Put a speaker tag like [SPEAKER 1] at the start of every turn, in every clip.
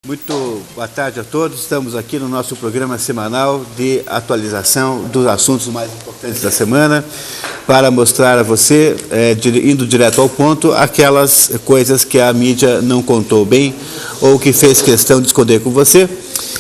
[SPEAKER 1] Muito boa tarde a todos. Estamos aqui no nosso programa semanal de atualização dos assuntos mais importantes da semana para mostrar a você, indo direto ao ponto, aquelas coisas que a mídia não contou bem ou que fez questão de esconder com você.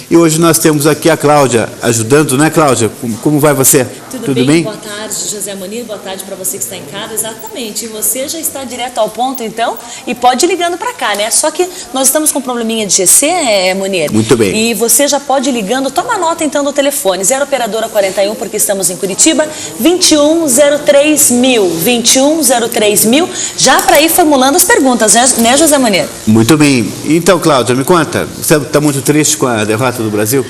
[SPEAKER 1] E hoje nós temos aqui a Cláudia ajudando, né, Cláudia? Como vai você?
[SPEAKER 2] Tudo bem? Boa tarde, José Munir. Boa tarde para você que está em casa. Exatamente. E você já está direto ao ponto, então, e pode ir ligando para cá, né? Só que nós estamos com um probleminha de GC, Munir.
[SPEAKER 1] Muito bem.
[SPEAKER 2] E você já pode ir ligando. Toma nota, então, do telefone. 0 operadora 41, porque estamos em Curitiba. 2103.000. 2103.000. Já para ir formulando as perguntas, né, José Munir?
[SPEAKER 1] Muito bem. Então, Cláudia, me conta. Você está muito triste com a derrota do Brasil?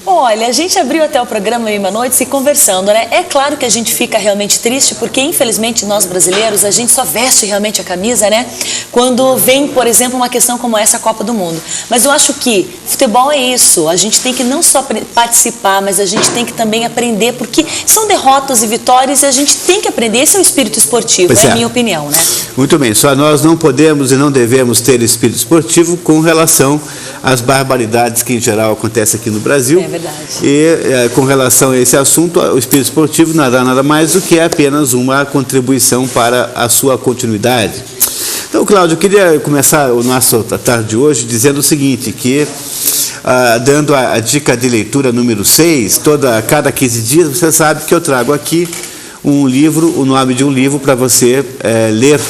[SPEAKER 2] Olha, a gente abriu até o programa Uma Noite se conversando, né? É claro que a gente fica realmente triste, porque infelizmente nós brasileiros, a gente só veste realmente a camisa, né? Quando vem, por exemplo, uma questão como essa, a Copa do Mundo. Mas eu acho que futebol é isso, a gente tem que não só participar, mas a gente tem que também aprender, porque são derrotas e vitórias e a gente tem que aprender. Esse é o espírito esportivo, é a minha opinião, né?
[SPEAKER 1] Muito bem, só nós não podemos e não devemos ter espírito esportivo com relação às barbaridades que em geral acontecem aqui no Brasil.
[SPEAKER 2] É verdade.
[SPEAKER 1] E com relação a esse assunto, o espírito esportivo nada mais do que apenas uma contribuição para a sua continuidade. Então, Cláudio, eu queria começar o nosso tarde de hoje dizendo o seguinte, que dando a dica de leitura número 6, cada 15 dias, você sabe que eu trago aqui um livro, o nome de um livro para você ler.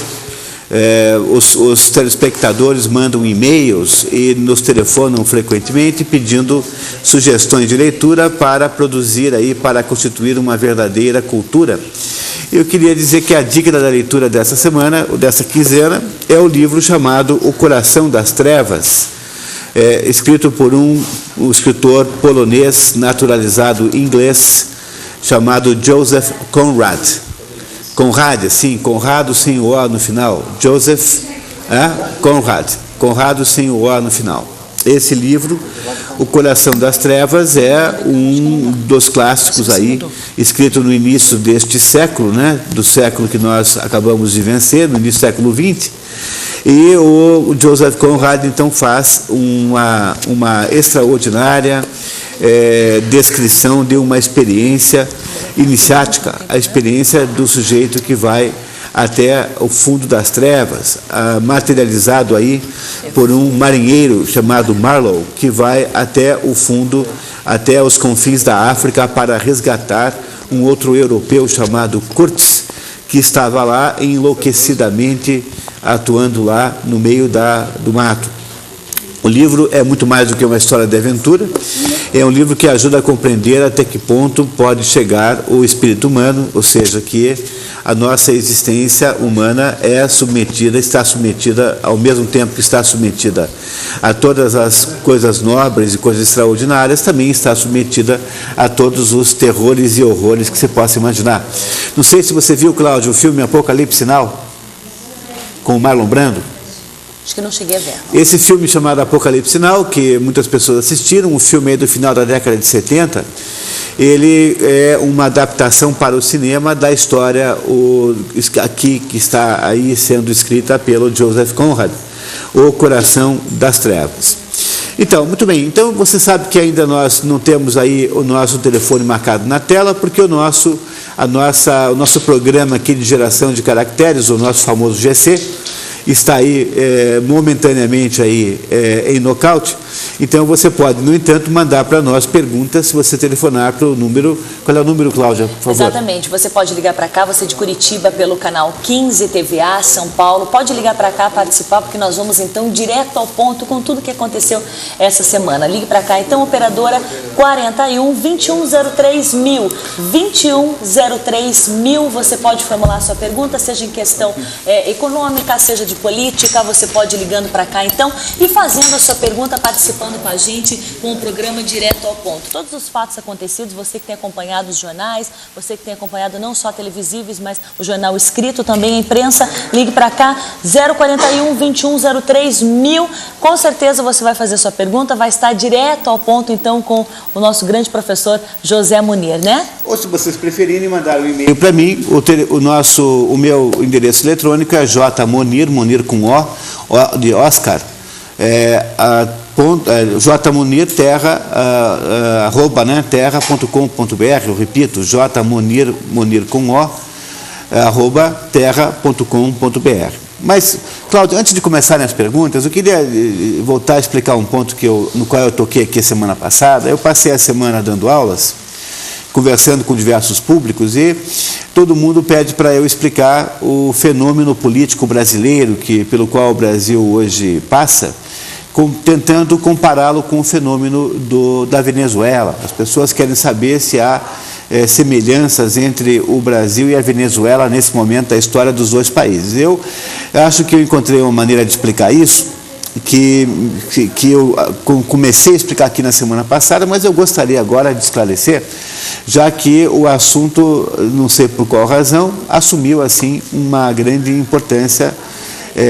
[SPEAKER 1] Os telespectadores mandam e-mails e nos telefonam frequentemente pedindo sugestões de leitura para produzir aí, para constituir uma verdadeira cultura. Eu queria dizer que a dica da leitura dessa semana, dessa quinzena, é o livro chamado O Coração das Trevas, escrito por um escritor polonês naturalizado inglês chamado Joseph Conrad. Conrad, sim, Conrado sem o O no final. Joseph Conrad, Conrado sem o O no final. Esse livro, O Coração das Trevas, é um dos clássicos aí, escrito no início deste século, né, do século que nós acabamos de vencer, no início do século XX. E o Joseph Conrad, então, faz uma extraordinária descrição de uma experiência iniciática, a experiência do sujeito que vai até o fundo das trevas, materializado aí por um marinheiro chamado Marlowe, que vai até o fundo, até os confins da África para resgatar um outro europeu chamado Kurtz, que estava lá enlouquecidamente atuando lá no meio do mato. O livro é muito mais do que uma história de aventura, é um livro que ajuda a compreender até que ponto pode chegar o espírito humano, ou seja, que a nossa existência humana está submetida, ao mesmo tempo que está submetida a todas as coisas nobres e coisas extraordinárias, também está submetida a todos os terrores e horrores que você possa imaginar. Não sei se você viu, Cláudio, o filme Apocalipse Now, com o Marlon Brando.
[SPEAKER 2] Acho que não cheguei a ver.
[SPEAKER 1] Esse filme chamado Apocalipse Now, que muitas pessoas assistiram, um filme aí do final da década de 70, ele é uma adaptação para o cinema da história aqui que está aí sendo escrita pelo Joseph Conrad, O Coração das Trevas. Então, muito bem, então você sabe que ainda nós não temos aí o nosso telefone marcado na tela, porque o nosso programa aqui de geração de caracteres, o nosso famoso GC, está aí momentaneamente aí em nocaute. Então você pode, no entanto, mandar para nós perguntas se você telefonar para o número. Qual é o número, Cláudia, por favor?
[SPEAKER 2] Exatamente, você pode ligar para cá, você de Curitiba pelo canal 15 TVA São Paulo, pode ligar para cá, participar, porque nós vamos então direto ao ponto com tudo que aconteceu essa semana. Ligue para cá, então, operadora 41 2103.000, 2103.000, você pode formular sua pergunta, seja em questão econômica, seja de política, você pode ir ligando para cá então e fazendo a sua pergunta, participando com a gente com o programa direto ao ponto. Todos os fatos acontecidos, você que tem acompanhado os jornais, você que tem acompanhado não só televisíveis, mas o jornal escrito, também a imprensa, ligue para cá, 041 2103.000, com certeza você vai fazer sua pergunta, vai estar direto ao ponto então com o nosso grande professor José Munir, né?
[SPEAKER 1] Ou se vocês preferirem mandar um e-mail para mim, o meu endereço eletrônico é jmonir, Munir com O de Oscar, terra.com.br, eu repito, jmonir com o, terra.com.br. Mas, Cláudio, antes de começarem as perguntas, eu queria voltar a explicar um ponto no qual eu toquei aqui a semana passada. Eu passei a semana dando aulas, conversando com diversos públicos, e todo mundo pede para eu explicar o fenômeno político brasileiro pelo qual o Brasil hoje passa, tentando compará-lo com o fenômeno da Venezuela. As pessoas querem saber se há semelhanças entre o Brasil e a Venezuela nesse momento da história dos dois países. Eu acho que eu encontrei uma maneira de explicar isso, que eu comecei a explicar aqui na semana passada, mas eu gostaria agora de esclarecer, já que o assunto, não sei por qual razão, assumiu assim uma grande importância,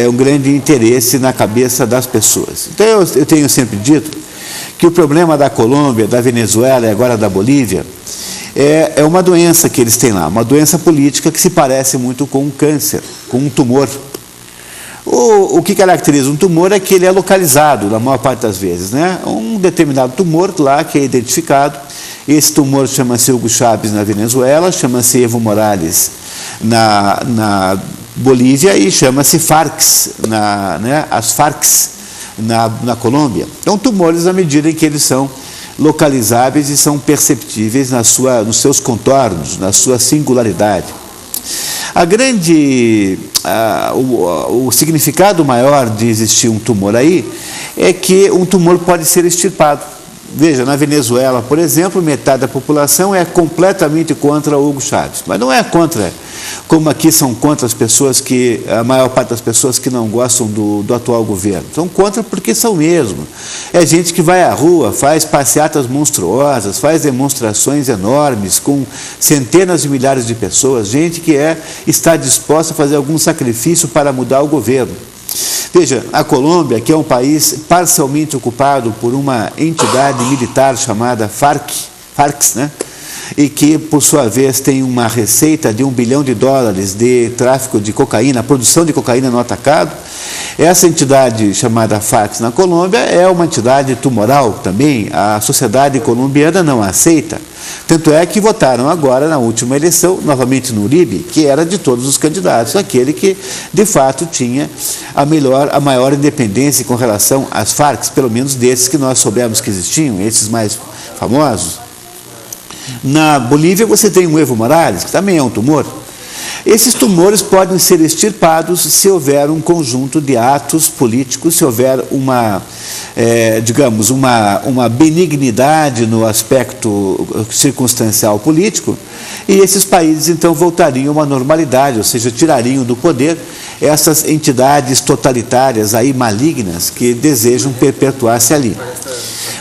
[SPEAKER 1] um grande interesse na cabeça das pessoas. Então eu tenho sempre dito que o problema da Colômbia, da Venezuela e agora da Bolívia é uma doença que eles têm lá, uma doença política que se parece muito com um câncer, com um tumor. O que caracteriza um tumor é que ele é localizado, na maior parte das vezes, né? Um determinado tumor lá que é identificado. Esse tumor chama-se Hugo Chávez na Venezuela, chama-se Evo Morales na Bolívia e chama-se Farcs, as Farcs na Colômbia. Então, tumores à medida em que eles são localizáveis e são perceptíveis nos seus contornos, na sua singularidade. O significado maior de existir um tumor aí é que um tumor pode ser extirpado. Veja, na Venezuela, por exemplo, metade da população é completamente contra o Hugo Chávez, mas não é contra, como aqui são contra a maior parte das pessoas que não gostam do atual governo. São contra porque são mesmo. É gente que vai à rua, faz passeatas monstruosas, faz demonstrações enormes com centenas de milhares de pessoas, gente que está disposta a fazer algum sacrifício para mudar o governo. Veja, a Colômbia, que é um país parcialmente ocupado por uma entidade militar chamada Farcs, né? E que, por sua vez, tem uma receita de $1 bilhão de tráfico de cocaína, produção de cocaína no atacado. Essa entidade chamada Farcs na Colômbia é uma entidade tumoral também. A sociedade colombiana não a aceita. Tanto é que votaram agora, na última eleição, novamente no Uribe, que era de todos os candidatos, aquele que, de fato, tinha a maior independência com relação às Farc, pelo menos desses que nós soubemos que existiam, esses mais famosos. Na Bolívia você tem o Evo Morales, que também é um tumor. Esses tumores podem ser extirpados se houver um conjunto de atos políticos, se houver uma benignidade no aspecto circunstancial político, e esses países então voltariam a uma normalidade, ou seja, tirariam do poder essas entidades totalitárias aí malignas que desejam perpetuar-se ali.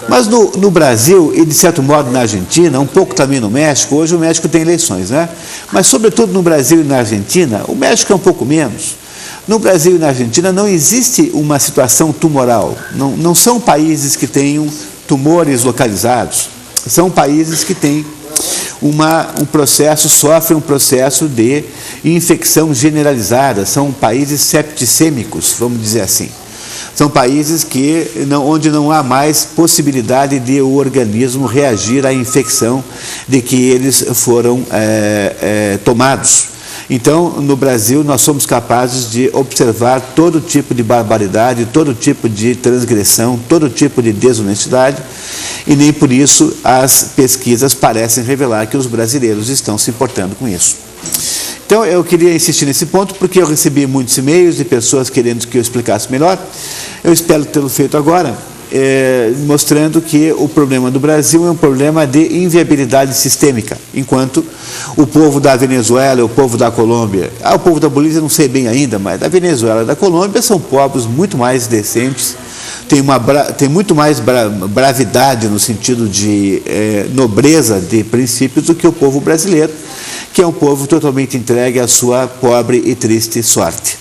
[SPEAKER 1] Mas no Brasil, e de certo modo na Argentina, um pouco também no México, hoje o México tem eleições, né? Mas sobretudo no Brasil e na Argentina, o México é um pouco menos. No Brasil e na Argentina não existe uma situação tumoral, não são países que tenham tumores localizados, são países que têm sofrem um processo de infecção generalizada, são países septicêmicos, vamos dizer assim. São países onde não há mais possibilidade de o organismo reagir à infecção de que eles foram tomados. Então, no Brasil, nós somos capazes de observar todo tipo de barbaridade, todo tipo de transgressão, todo tipo de desonestidade, e nem por isso as pesquisas parecem revelar que os brasileiros estão se importando com isso. Então, eu queria insistir nesse ponto, porque eu recebi muitos e-mails de pessoas querendo que eu explicasse melhor. Eu espero tê-lo feito agora, mostrando que o problema do Brasil é um problema de inviabilidade sistêmica, enquanto o povo da Venezuela e o povo da Colômbia, o povo da Bolívia não sei bem ainda, mas da Venezuela e da Colômbia são povos muito mais decentes, tem muito mais bravidade no sentido de nobreza de princípios do que o povo brasileiro, que é um povo totalmente entregue à sua pobre e triste sorte.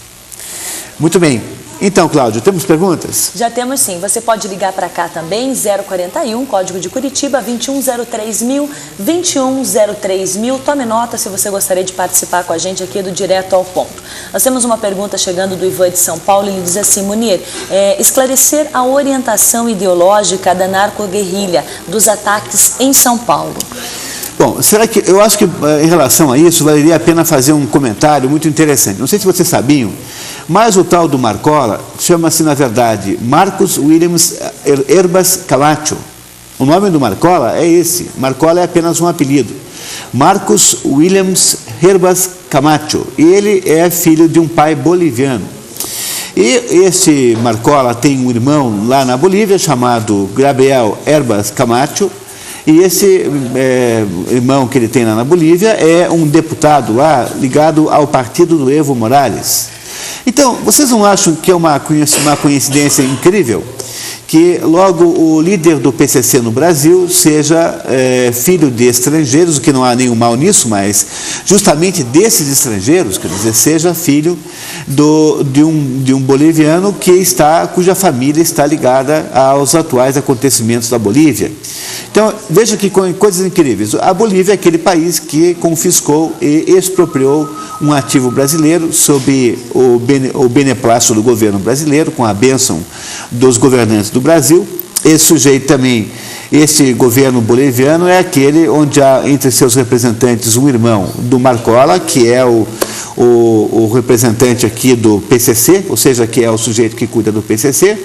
[SPEAKER 1] Muito bem. Então, Cláudio, temos perguntas?
[SPEAKER 2] Já temos sim. Você pode ligar para cá também, 041, código de Curitiba, 2103.000, 2103.000. Tome nota se você gostaria de participar com a gente aqui do Direto ao Ponto. Nós temos uma pergunta chegando do Ivan de São Paulo, ele diz assim: Munir, esclarecer a orientação ideológica da narcoguerrilha dos ataques em São Paulo.
[SPEAKER 1] Bom, eu acho que em relação a isso, valeria a pena fazer um comentário muito interessante. Não sei se vocês sabiam, mas o tal do Marcola chama-se, na verdade, Marcos Williams Herbas Camacho. O nome do Marcola é esse. Marcola é apenas um apelido. Marcos Williams Herbas Camacho. E ele é filho de um pai boliviano. E esse Marcola tem um irmão lá na Bolívia chamado Gabriel Herbas Camacho. E esse irmão que ele tem lá na Bolívia é um deputado lá ligado ao partido do Evo Morales. Então, vocês não acham que é uma coincidência incrível que logo o líder do PCC no Brasil seja filho de estrangeiros, o que não há nenhum mal nisso, mas justamente desses estrangeiros, quer dizer, seja filho de um boliviano cuja família está ligada aos atuais acontecimentos da Bolívia. Então, veja que coisas incríveis. A Bolívia é aquele país que confiscou e expropriou um ativo brasileiro sob o beneplácito do governo brasileiro, com a bênção dos governantes do Brasil. Esse sujeito também, esse governo boliviano é aquele onde há entre seus representantes um irmão do Marcola, que é o representante aqui do PCC, ou seja, que é o sujeito que cuida do PCC,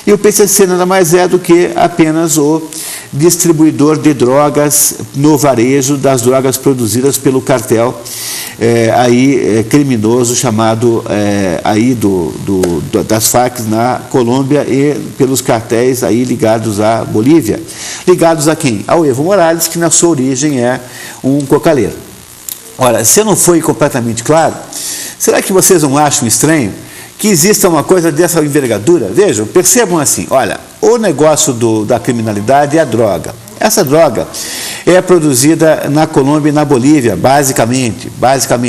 [SPEAKER 1] e o PCC nada mais é do que apenas o distribuidor de drogas no varejo, das drogas produzidas pelo cartel criminoso chamado das Farc na Colômbia e pelos cartéis aí ligados à Bolívia. Ligados a quem? Ao Evo Morales, que na sua origem é um cocaleiro. Ora, se não foi completamente claro, será que vocês não acham estranho que exista uma coisa dessa envergadura? Vejam, percebam assim, olha, o negócio da criminalidade é a droga. Essa droga é produzida na Colômbia e na Bolívia, basicamente,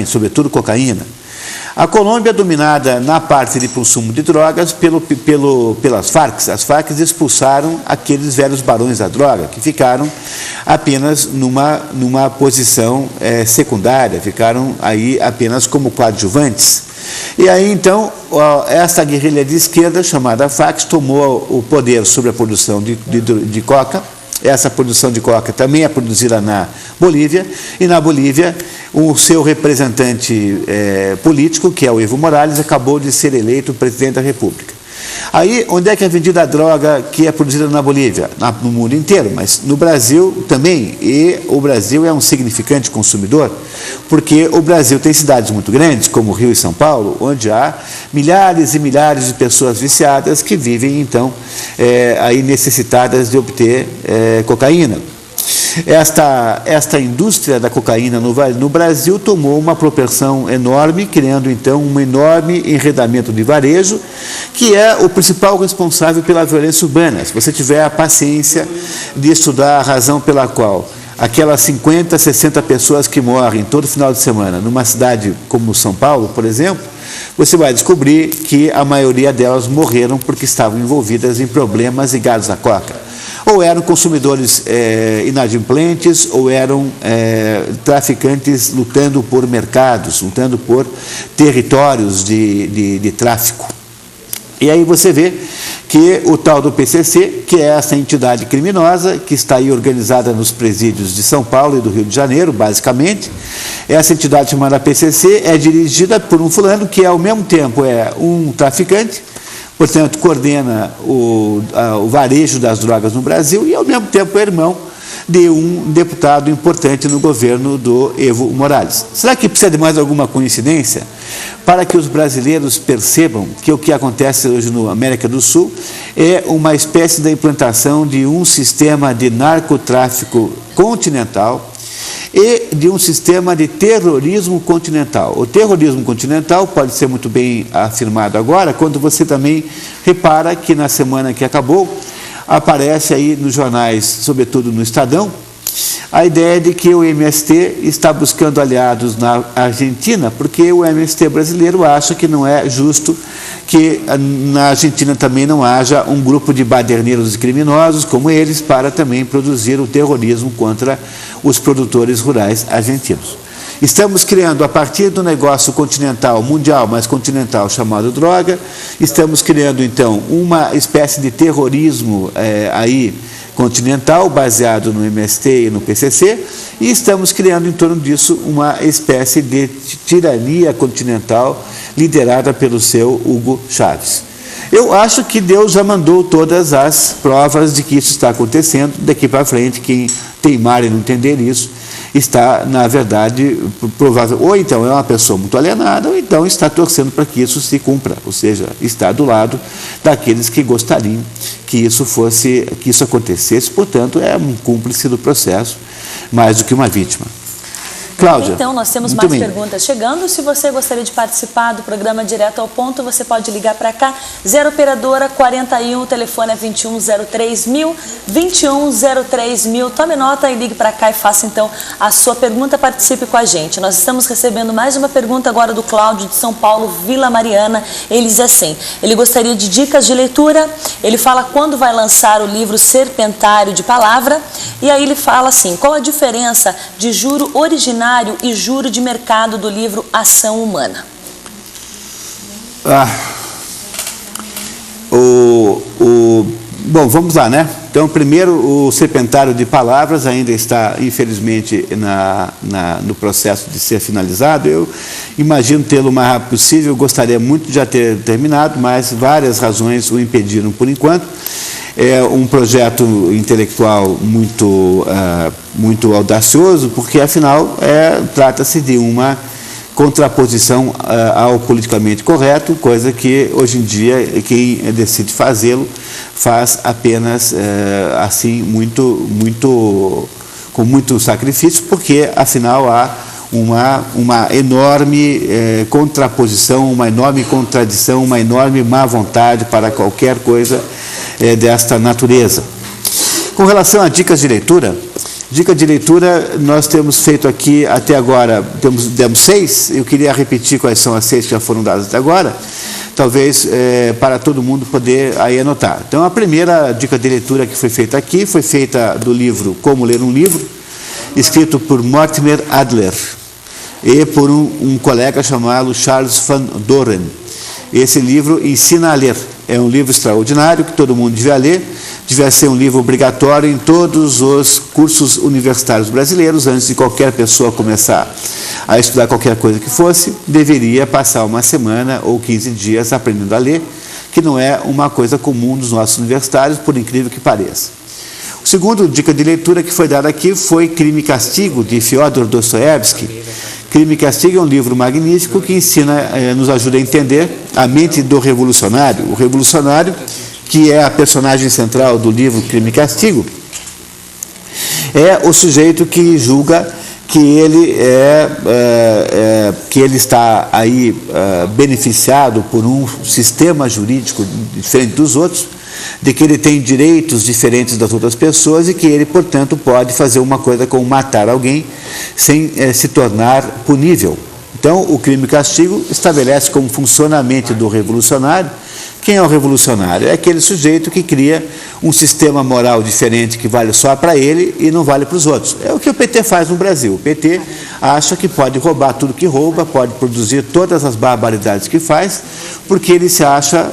[SPEAKER 1] sobretudo cocaína. A Colômbia é dominada na parte de consumo de drogas pelas Farc. As Farc expulsaram aqueles velhos barões da droga, que ficaram apenas numa posição secundária, ficaram aí apenas como coadjuvantes. E aí, então, essa guerrilha de esquerda, chamada Farc, tomou o poder sobre a produção de coca. Essa produção de coca também é produzida na Bolívia, e na Bolívia o seu representante político, que é o Evo Morales, acabou de ser eleito presidente da República. Aí, onde é que é vendida a droga que é produzida na Bolívia? No mundo inteiro, mas no Brasil também. E o Brasil é um significante consumidor, porque o Brasil tem cidades muito grandes, como Rio e São Paulo, onde há milhares e milhares de pessoas viciadas que vivem, então, aí necessitadas de obter cocaína. Esta indústria da cocaína no Brasil tomou uma proporção enorme, criando então um enorme enredamento de varejo, que é o principal responsável pela violência urbana. Se você tiver a paciência de estudar a razão pela qual aquelas 50, 60 pessoas que morrem todo final de semana numa cidade como São Paulo, por exemplo, você vai descobrir que a maioria delas morreram porque estavam envolvidas em problemas ligados à coca. Ou eram consumidores inadimplentes, ou eram traficantes lutando por mercados, lutando por territórios de tráfico. E aí você vê que o tal do PCC, que é essa entidade criminosa, que está aí organizada nos presídios de São Paulo e do Rio de Janeiro, basicamente, essa entidade chamada PCC é dirigida por um fulano que ao mesmo tempo é um traficante, portanto, coordena o varejo das drogas no Brasil e, ao mesmo tempo, é irmão de um deputado importante no governo do Evo Morales. Será que precisa de mais alguma coincidência para que os brasileiros percebam que o que acontece hoje na América do Sul é uma espécie da implantação de um sistema de narcotráfico continental e de um sistema de terrorismo continental. O terrorismo continental pode ser muito bem afirmado agora, quando você também repara que na semana que acabou, aparece aí nos jornais, sobretudo no Estadão, a ideia de que o MST está buscando aliados na Argentina, porque o MST brasileiro acha que não é justo que na Argentina também não haja um grupo de baderneiros e criminosos como eles para também produzir o terrorismo contra os produtores rurais argentinos. Estamos criando, a partir do negócio continental, mundial, mas continental, chamado droga, estamos criando, então, uma espécie de terrorismo aí continental, baseado no MST e no PCC, e estamos criando, em torno disso, uma espécie de tirania continental liderada pelo seu Hugo Chávez. Eu acho que Deus já mandou todas as provas de que isso está acontecendo. Daqui para frente, quem teimar e não entender isso, está, na verdade, provável, ou então é uma pessoa muito alienada, ou então está torcendo para que isso se cumpra, ou seja, está do lado daqueles que gostariam que isso acontecesse, portanto, é um cúmplice do processo, mais do que uma vítima. Cláudia.
[SPEAKER 2] Então, nós temos mais perguntas chegando. Se você gostaria de participar do programa Direto ao Ponto, você pode ligar para cá, 0 operadora 41, o telefone é 2103.000, 2103.000. Tome nota e ligue para cá e faça então a sua pergunta, participe com a gente. Nós estamos recebendo mais uma pergunta agora do Cláudio de São Paulo, Vila Mariana. Ele diz assim, ele gostaria de dicas de leitura, ele fala quando vai lançar o livro Serpentário de Palavra, e aí ele fala assim, qual a diferença de juro originário e juro de mercado do livro Ação Humana?
[SPEAKER 1] Bom, vamos lá, né? Então, primeiro, o Serpentário de Palavras ainda está, infelizmente, no processo de ser finalizado. Eu imagino tê-lo o mais rápido possível, eu gostaria muito de já ter terminado, mas várias razões o impediram por enquanto. É um projeto intelectual muito audacioso, porque, afinal, trata-se de uma contraposição ao politicamente correto, coisa que, hoje em dia, quem decide fazê-lo faz apenas, assim, com muito sacrifício, porque, afinal, há uma enorme contraposição, uma enorme contradição, uma enorme má vontade para qualquer coisa desta natureza. Com relação a dicas de leitura, nós temos feito aqui até agora, demos 6, eu queria repetir quais são as 6 que já foram dadas até agora, talvez para todo mundo poder aí anotar. Então, a primeira dica de leitura que foi feita aqui, foi feita do livro Como Ler um Livro, escrito por Mortimer Adler e por um colega chamado Charles Van Doren. Esse livro ensina a ler. É um livro extraordinário que todo mundo devia ler. Devia ser um livro obrigatório em todos os cursos universitários brasileiros. Antes de qualquer pessoa começar a estudar qualquer coisa que fosse, deveria passar uma semana ou 15 dias aprendendo a ler, que não é uma coisa comum nos nossos universitários, por incrível que pareça. O segundo dica de leitura que foi dada aqui foi Crime e Castigo, de Fyodor Dostoiévski. Crime e Castigo é um livro magnífico que nos ajuda a entender a mente do revolucionário. O revolucionário, que é a personagem central do livro Crime e Castigo, é o sujeito que julga que ele está aí beneficiado por um sistema jurídico diferente dos outros, de que ele tem direitos diferentes das outras pessoas e que ele, portanto, pode fazer uma coisa como matar alguém sem se tornar punível. Então, o Crime e Castigo estabelece como funciona a mente do revolucionário. Quem é o revolucionário? É aquele sujeito que cria um sistema moral diferente que vale só para ele e não vale para os outros. É o que o PT faz no Brasil. O PT acha que pode roubar tudo que rouba, pode produzir todas as barbaridades que faz, porque ele se acha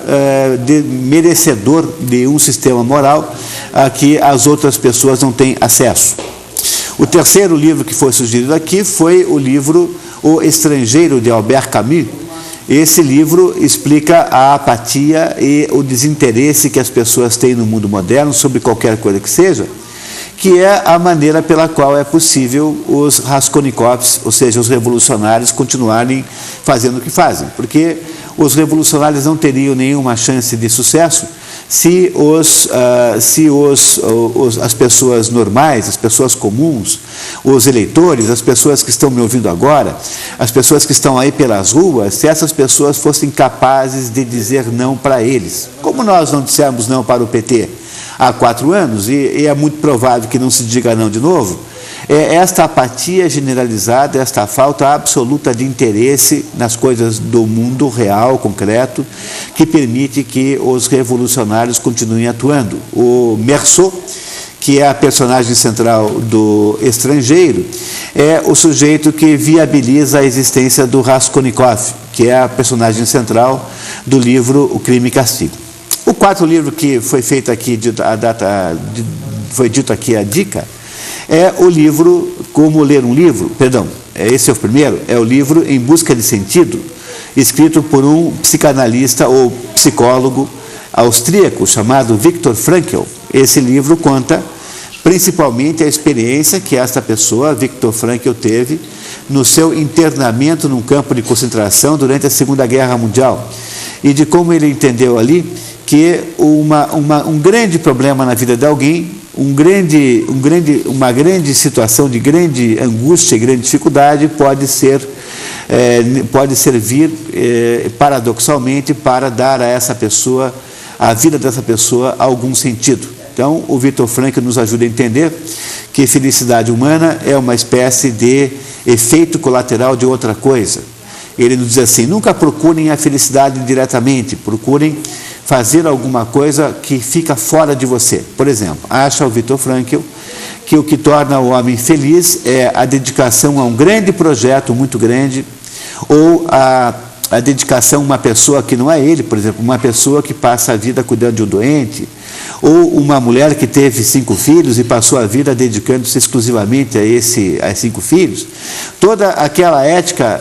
[SPEAKER 1] merecedor de um sistema moral a que as outras pessoas não têm acesso. O terceiro livro que foi sugerido aqui foi o livro O Estrangeiro, de Albert Camus. Esse livro explica a apatia e o desinteresse que as pessoas têm no mundo moderno sobre qualquer coisa que seja, que é a maneira pela qual é possível os Raskolnikovs, ou seja, os revolucionários, continuarem fazendo o que fazem. Porque os revolucionários não teriam nenhuma chance de sucesso se as pessoas normais, as pessoas comuns, os eleitores, as pessoas que estão me ouvindo agora, as pessoas que estão aí pelas ruas, se essas pessoas fossem capazes de dizer não para eles. Como nós não dissemos não para o PT há 4 anos, e é muito provável que não se diga não de novo, É esta apatia generalizada, esta falta absoluta de interesse nas coisas do mundo real, concreto, que permite que os revolucionários continuem atuando. O Meursault, que é a personagem central do Estrangeiro, é o sujeito que viabiliza a existência do Raskolnikov, que é a personagem central do livro O Crime e Castigo. O quarto livro que foi feito aqui, foi dito aqui a dica, é o livro Como Ler um Livro, esse é o primeiro, é o livro Em Busca de Sentido, escrito por um psicanalista ou psicólogo austríaco chamado Viktor Frankl. Esse livro conta principalmente a experiência que esta pessoa, Viktor Frankl, teve no seu internamento num campo de concentração durante a Segunda Guerra Mundial e de como ele entendeu ali que um grande problema na vida de alguém, uma grande situação de grande angústia e grande dificuldade pode servir paradoxalmente para dar a essa pessoa, a vida dessa pessoa, algum sentido. Então, o Viktor Frankl nos ajuda a entender que felicidade humana é uma espécie de efeito colateral de outra coisa. Ele nos diz assim: nunca procurem a felicidade diretamente, procurem fazer alguma coisa que fica fora de você. Por exemplo, acha o Viktor Frankl que o que torna o homem feliz é a dedicação a um grande projeto, muito grande, ou a dedicação a uma pessoa que não é ele, por exemplo, uma pessoa que passa a vida cuidando de um doente, ou uma mulher que teve 5 filhos e passou a vida dedicando-se exclusivamente a 5 filhos. Toda aquela ética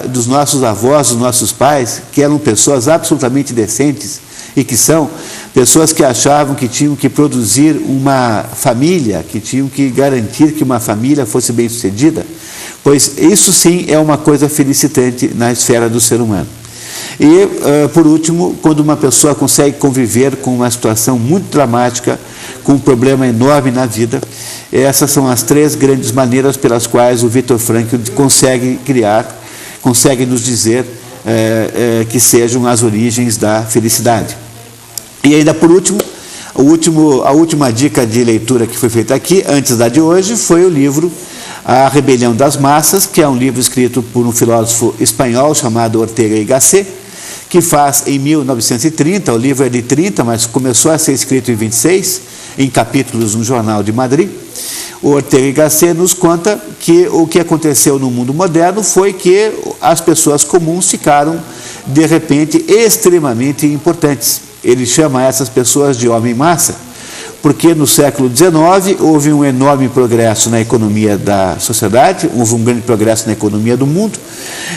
[SPEAKER 1] dos nossos avós, dos nossos pais, que eram pessoas absolutamente decentes e que são pessoas que achavam que tinham que produzir uma família, que tinham que garantir que uma família fosse bem-sucedida, pois isso sim é uma coisa felicitante na esfera do ser humano. E, por último, quando uma pessoa consegue conviver com uma situação muito dramática, com um problema enorme na vida, essas são as 3 grandes maneiras pelas quais o Viktor Frankl consegue nos dizer que sejam as origens da felicidade. E ainda por último, a última dica de leitura que foi feita aqui, antes da de hoje, foi o livro A Rebelião das Massas, que é um livro escrito por um filósofo espanhol chamado Ortega y Gasset, que faz em 1930, o livro é de 30, mas começou a ser escrito em 26, em capítulos no Jornal de Madrid. O Ortega y Gasset nos conta que o que aconteceu no mundo moderno foi que as pessoas comuns ficaram, de repente, extremamente importantes. Ele chama essas pessoas de homem-massa, porque no século XIX houve um enorme progresso na economia da sociedade, houve um grande progresso na economia do mundo,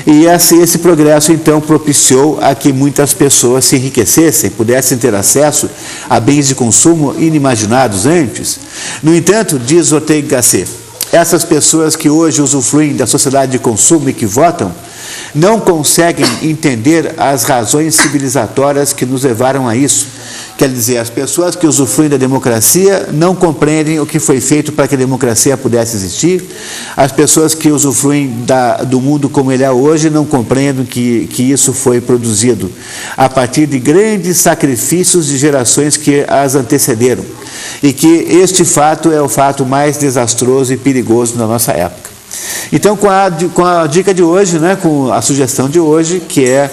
[SPEAKER 1] e esse progresso então propiciou a que muitas pessoas se enriquecessem, pudessem ter acesso a bens de consumo inimaginados antes. No entanto, diz Ortega y Gasset, essas pessoas que hoje usufruem da sociedade de consumo e que votam, não conseguem entender as razões civilizatórias que nos levaram a isso. Quer dizer, as pessoas que usufruem da democracia não compreendem o que foi feito para que a democracia pudesse existir. As pessoas que usufruem do mundo como ele é hoje não compreendem que isso foi produzido a partir de grandes sacrifícios de gerações que as antecederam. E que este fato é o fato mais desastroso e perigoso da nossa época. Então, com a dica de hoje, com a sugestão de hoje, que é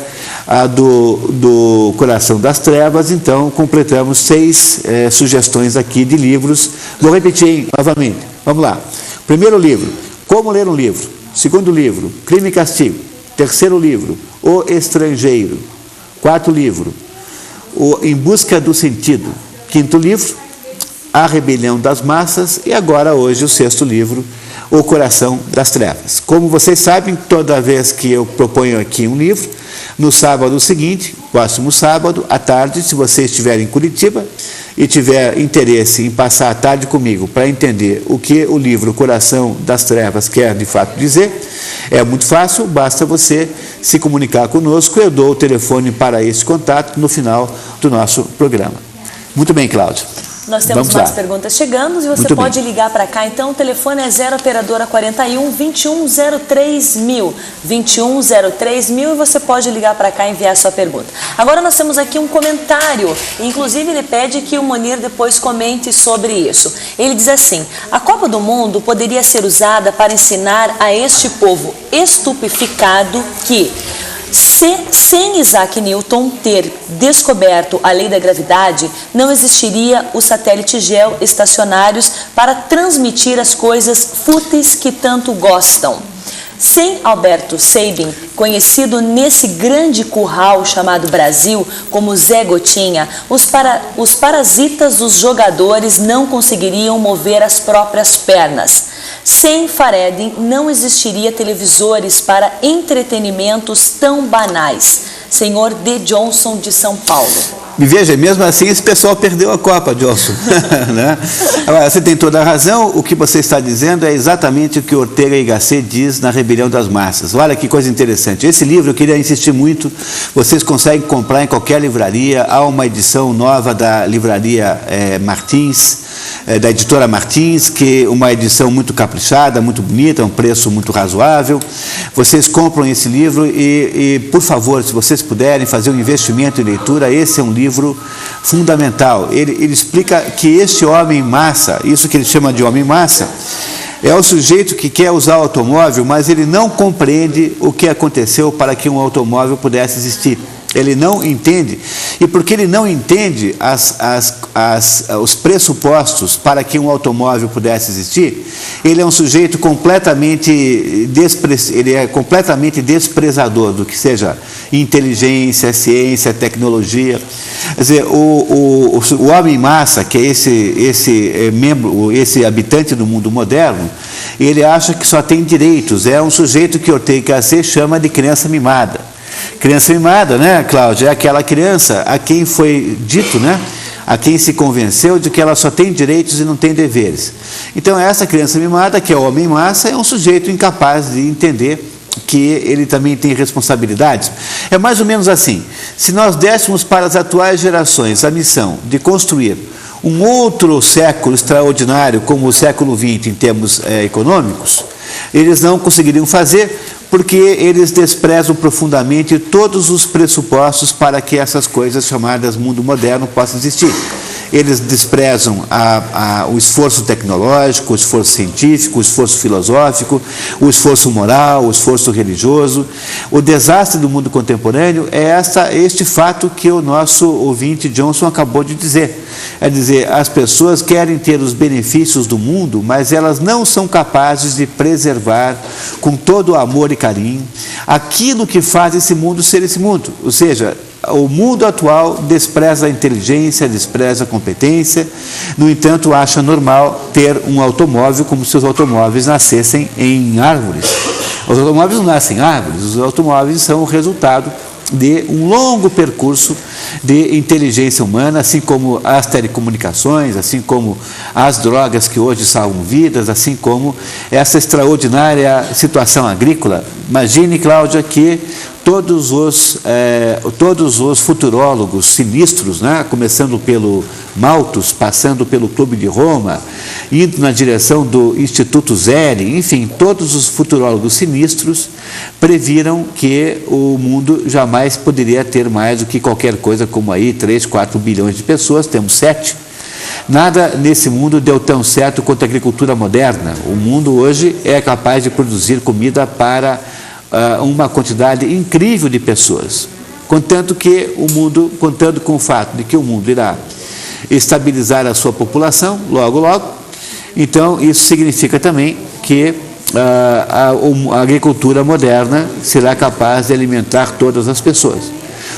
[SPEAKER 1] a do Coração das Trevas, então completamos 6 sugestões aqui de livros. Vou repetir novamente. Vamos lá. Primeiro livro, Como Ler um Livro. Segundo livro, Crime e Castigo. Terceiro livro, O Estrangeiro. Quarto livro, Em Busca do Sentido. Quinto livro, A Rebelião das Massas. E agora, hoje, o 6º livro, O Coração das Trevas. Como vocês sabem, toda vez que eu proponho aqui um livro, no sábado seguinte, próximo sábado, à tarde, se você estiver em Curitiba e tiver interesse em passar a tarde comigo para entender o que o livro Coração das Trevas quer de fato dizer, é muito fácil, basta você se comunicar conosco. Eu dou o telefone para esse contato no final do nosso programa. Muito bem, Cláudio.
[SPEAKER 2] Nós temos mais perguntas chegando e você pode ligar para cá. Então, o telefone é 0 operadora 41 2103 mil. 2103 mil, e você pode ligar para cá e enviar sua pergunta. Agora nós temos aqui um comentário. Inclusive, ele pede que o Munir depois comente sobre isso. Ele diz assim: a Copa do Mundo poderia ser usada para ensinar a este povo estupeficado que, sem Isaac Newton ter descoberto a lei da gravidade, não existiria os satélites geoestacionários para transmitir as coisas fúteis que tanto gostam. Sem Alberto Sabin, conhecido nesse grande curral chamado Brasil como Zé Gotinha, os parasitas dos jogadores não conseguiriam mover as próprias pernas. Sem Faraday, não existiria televisores para entretenimentos tão banais. Senhor D. Johnson, de São Paulo.
[SPEAKER 1] E veja, mesmo assim esse pessoal perdeu a Copa, Johnson. Né? Agora, você tem toda a razão, o que você está dizendo é exatamente o que Ortega y Gasset diz na Rebelião das Massas. Olha que coisa interessante. Esse livro eu queria insistir muito, vocês conseguem comprar em qualquer livraria, há uma edição nova da livraria Martins, da editora Martins, que é uma edição muito caprichada, muito bonita, um preço muito razoável. Vocês compram esse livro e, por favor, se vocês puderem fazer um investimento em leitura, esse é um livro fundamental. Ele explica que este homem massa, isso que ele chama de homem massa, é o sujeito que quer usar o automóvel, mas ele não compreende o que aconteceu para que um automóvel pudesse existir. Ele não entende, e porque ele não entende os pressupostos para que um automóvel pudesse existir, ele é um sujeito completamente desprezador do que seja inteligência, ciência, tecnologia. Quer dizer, o homem massa, que é esse habitante do mundo moderno, ele acha que só tem direitos, é um sujeito que Ortega y Gasset chama de criança mimada. Criança mimada, né, Cláudia? É aquela criança a quem foi dito, né, a quem se convenceu de que ela só tem direitos e não tem deveres. Então, essa criança mimada, que é o homem massa, é um sujeito incapaz de entender que ele também tem responsabilidades. É mais ou menos assim: se nós dessemos para as atuais gerações a missão de construir um outro século extraordinário como o século XX em termos econômicos, eles não conseguiriam fazer, porque eles desprezam profundamente todos os pressupostos para que essas coisas chamadas mundo moderno possam existir. Eles desprezam o esforço tecnológico, o esforço científico, o esforço filosófico, o esforço moral, o esforço religioso. O desastre do mundo contemporâneo é este fato que o nosso ouvinte Johnson acabou de dizer. É dizer, as pessoas querem ter os benefícios do mundo, mas elas não são capazes de preservar com todo o amor e carinho aquilo que faz esse mundo ser esse mundo. Ou seja, o mundo atual despreza a inteligência, despreza a competência, no entanto, acha normal ter um automóvel como se os automóveis nascessem em árvores. Os automóveis não nascem em árvores, os automóveis são o resultado de um longo percurso de inteligência humana, assim como as telecomunicações, assim como as drogas que hoje salvam vidas, assim como essa extraordinária situação agrícola. Imagine, Cláudia, que todos os futurólogos sinistros, né, começando pelo Malthus, passando pelo Clube de Roma, indo na direção do Instituto Zeri, enfim, todos os futurólogos sinistros previram que o mundo jamais poderia ter mais do que qualquer coisa como aí 3, 4 bilhões de pessoas, temos 7. Nada nesse mundo deu tão certo quanto a agricultura moderna. O mundo hoje é capaz de produzir comida para uma quantidade incrível de pessoas, contando com o fato de que o mundo irá estabilizar a sua população logo, então isso significa também que a agricultura moderna será capaz de alimentar todas as pessoas.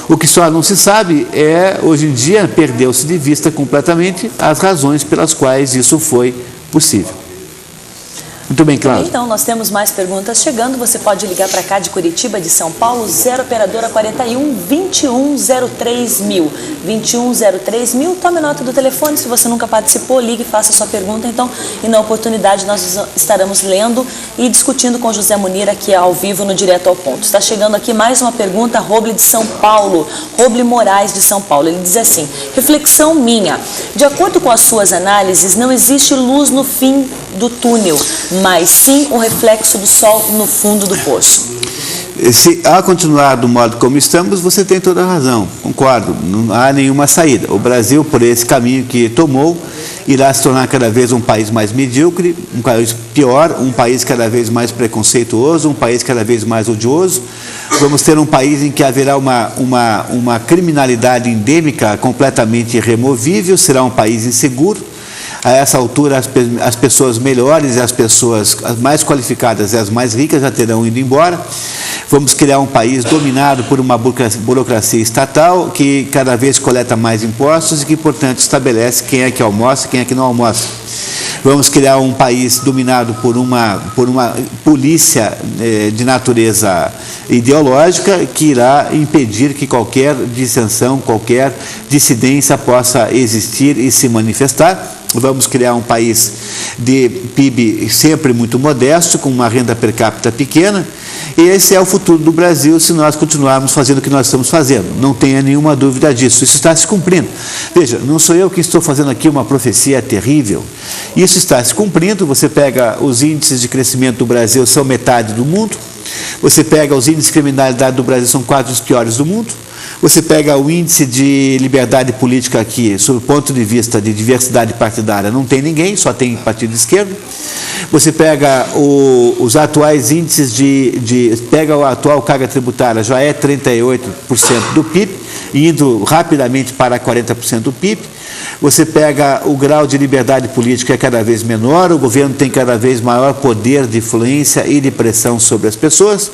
[SPEAKER 1] O que só não se sabe é, hoje em dia, perdeu-se de vista completamente as razões pelas quais isso foi possível. Muito bem, Cláudio.
[SPEAKER 2] Então, nós temos mais perguntas chegando. Você pode ligar para cá de Curitiba, de São Paulo, 0 operadora 41 2103 mil. 2103 mil. Tome nota do telefone. Se você nunca participou, ligue e faça a sua pergunta. Então, e na oportunidade, nós estaremos lendo e discutindo com José Munir aqui ao vivo no Direto ao Ponto. Está chegando aqui mais uma pergunta, Roble de São Paulo, Roble Moraes de São Paulo. Ele diz assim: reflexão minha. De acordo com as suas análises, não existe luz no fim do túnel, mas sim o reflexo do sol no fundo do poço.
[SPEAKER 1] Se a continuar do modo como estamos, você tem toda a razão, concordo, não há nenhuma saída. O Brasil, por esse caminho que tomou, irá se tornar cada vez um país mais medíocre, um país pior, um país cada vez mais preconceituoso, um país cada vez mais odioso. Vamos ter um país em que haverá uma criminalidade endêmica completamente irremovível, será um país inseguro. A essa altura, as pessoas melhores e as pessoas mais qualificadas e as mais ricas já terão ido embora. Vamos criar um país dominado por uma burocracia estatal que cada vez coleta mais impostos e que, portanto, estabelece quem é que almoça e quem é que não almoça. Vamos criar um país dominado por uma polícia de natureza ideológica que irá impedir que qualquer dissensão, qualquer dissidência possa existir e se manifestar. Vamos criar um país de PIB sempre muito modesto, com uma renda per capita pequena, e esse é o futuro do Brasil se nós continuarmos fazendo o que nós estamos fazendo. Não tenha nenhuma dúvida disso, isso está se cumprindo. Veja, não sou eu que estou fazendo aqui uma profecia terrível, isso está se cumprindo. Você pega os índices de crescimento do Brasil, são metade do mundo. Você pega os índices de criminalidade do Brasil, são 4 dos piores do mundo. Você pega o índice de liberdade política aqui, sob o ponto de vista de diversidade partidária, não tem ninguém, só tem partido de esquerda. Você pega os atuais índices pega a atual carga tributária, já é 38% do PIB, indo rapidamente para 40% do PIB. Você pega o grau de liberdade política é cada vez menor, o governo tem cada vez maior poder de influência e de pressão sobre as pessoas.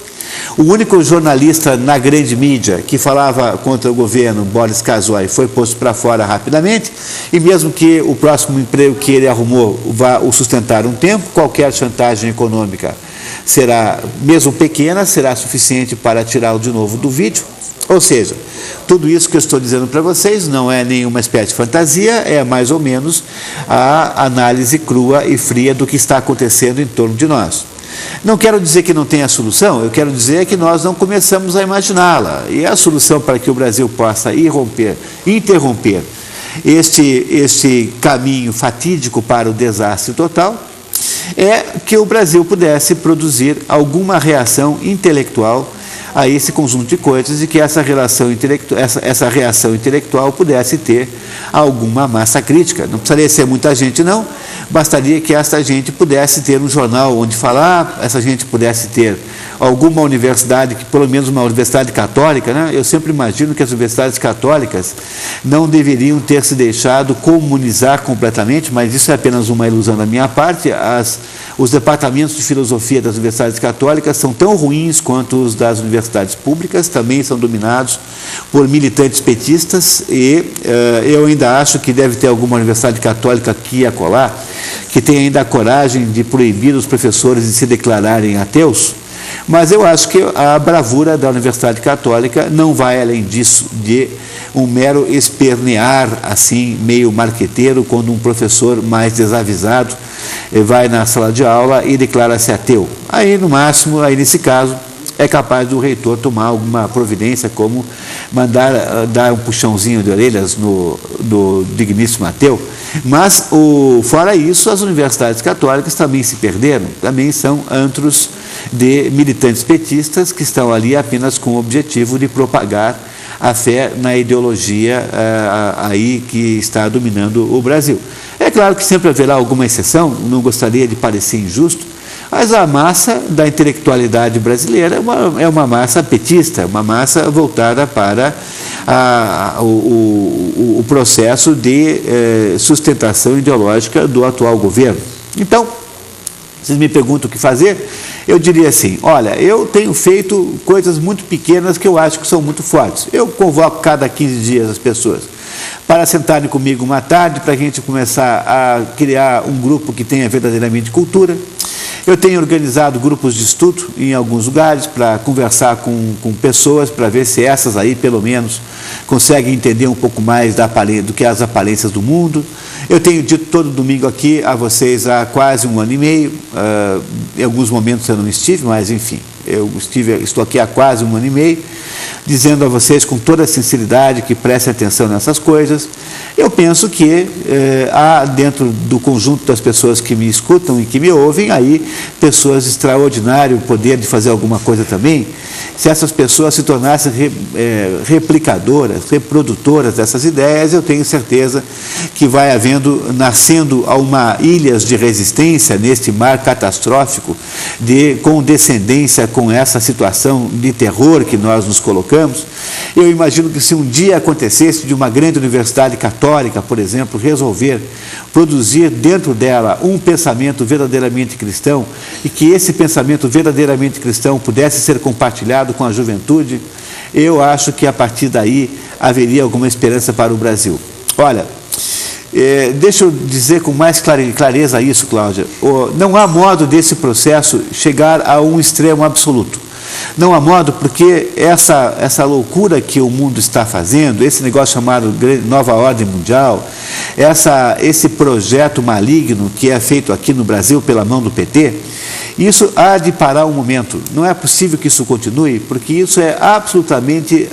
[SPEAKER 1] O único jornalista na grande mídia que falava contra o governo, Boris Casoy, foi posto para fora rapidamente, e mesmo que o próximo emprego que ele arrumou vá o sustentar um tempo, qualquer chantagem econômica será, mesmo pequena, será suficiente para tirá-lo de novo do vídeo. Ou seja, tudo isso que eu estou dizendo para vocês não é nenhuma espécie de fantasia, é mais ou menos a análise crua e fria do que está acontecendo em torno de nós. Não quero dizer que não tenha solução, eu quero dizer que nós não começamos a imaginá-la. E a solução para que o Brasil possa interromper este caminho fatídico para o desastre total é que o Brasil pudesse produzir alguma reação intelectual a esse conjunto de coisas e que essa reação intelectual pudesse ter alguma massa crítica. Não precisaria ser muita gente, não. Bastaria que essa gente pudesse ter um jornal onde falar, essa gente pudesse ter alguma universidade, que pelo menos uma universidade católica, né? Eu sempre imagino que as universidades católicas não deveriam ter se deixado comunizar completamente, mas isso é apenas uma ilusão da minha parte. Os departamentos de filosofia das universidades católicas são tão ruins quanto os das universidades públicas, também são dominados por militantes petistas, e eu ainda acho que deve ter alguma universidade católica aqui e acolá que tem ainda a coragem de proibir os professores de se declararem ateus. Mas eu acho que a bravura da Universidade Católica não vai além disso, de um mero espernear, assim, meio marqueteiro, quando um professor mais desavisado vai na sala de aula e declara-se ateu. Aí, no máximo, nesse caso, é capaz do reitor tomar alguma providência, como mandar dar um puxãozinho de orelhas no digníssimo ateu. Mas, fora isso, as universidades católicas também se perderam, também são antros de militantes petistas que estão ali apenas com o objetivo de propagar a fé na ideologia aí que está dominando o Brasil. É claro que sempre haverá alguma exceção, não gostaria de parecer injusto, mas a massa da intelectualidade brasileira é uma massa petista, uma massa voltada para o processo de sustentação ideológica do atual governo. Então, vocês me perguntam o que fazer, eu diria assim: olha, eu tenho feito coisas muito pequenas que eu acho que são muito fortes. Eu convoco cada 15 dias as pessoas para sentarem comigo uma tarde, para a gente começar a criar um grupo que tenha verdadeiramente cultura. Eu tenho organizado grupos de estudo em alguns lugares para conversar com pessoas, para ver se essas aí, pelo menos, conseguem entender um pouco mais do que as aparências do mundo. Eu tenho dito todo domingo aqui a vocês há quase 1 ano e meio, em alguns momentos eu não estive, mas enfim, estou aqui há quase 1 ano e meio, dizendo a vocês com toda a sinceridade que prestem atenção nessas coisas. Eu penso que há dentro do conjunto das pessoas que me escutam e que me ouvem, aí pessoas de extraordinário poder de fazer alguma coisa também. Se essas pessoas se tornassem replicadoras, reprodutoras dessas ideias, eu tenho certeza que vai nascendo uma ilhas de resistência neste mar catastrófico de condescendência com essa situação de terror que nós nos colocamos. Eu imagino que se um dia acontecesse de uma grande universidade católica, por exemplo, resolver produzir dentro dela um pensamento verdadeiramente cristão e que esse pensamento verdadeiramente cristão pudesse ser compartilhado com a juventude, eu acho que a partir daí haveria alguma esperança para o Brasil. Olha, deixa eu dizer com mais clareza isso, Cláudia. Não há modo desse processo chegar a um extremo absoluto. Não há modo, porque essa loucura que o mundo está fazendo, esse negócio chamado Nova Ordem Mundial, esse projeto maligno que é feito aqui no Brasil pela mão do PT, isso há de parar um momento. Não é possível que isso continue, porque isso é absolutamente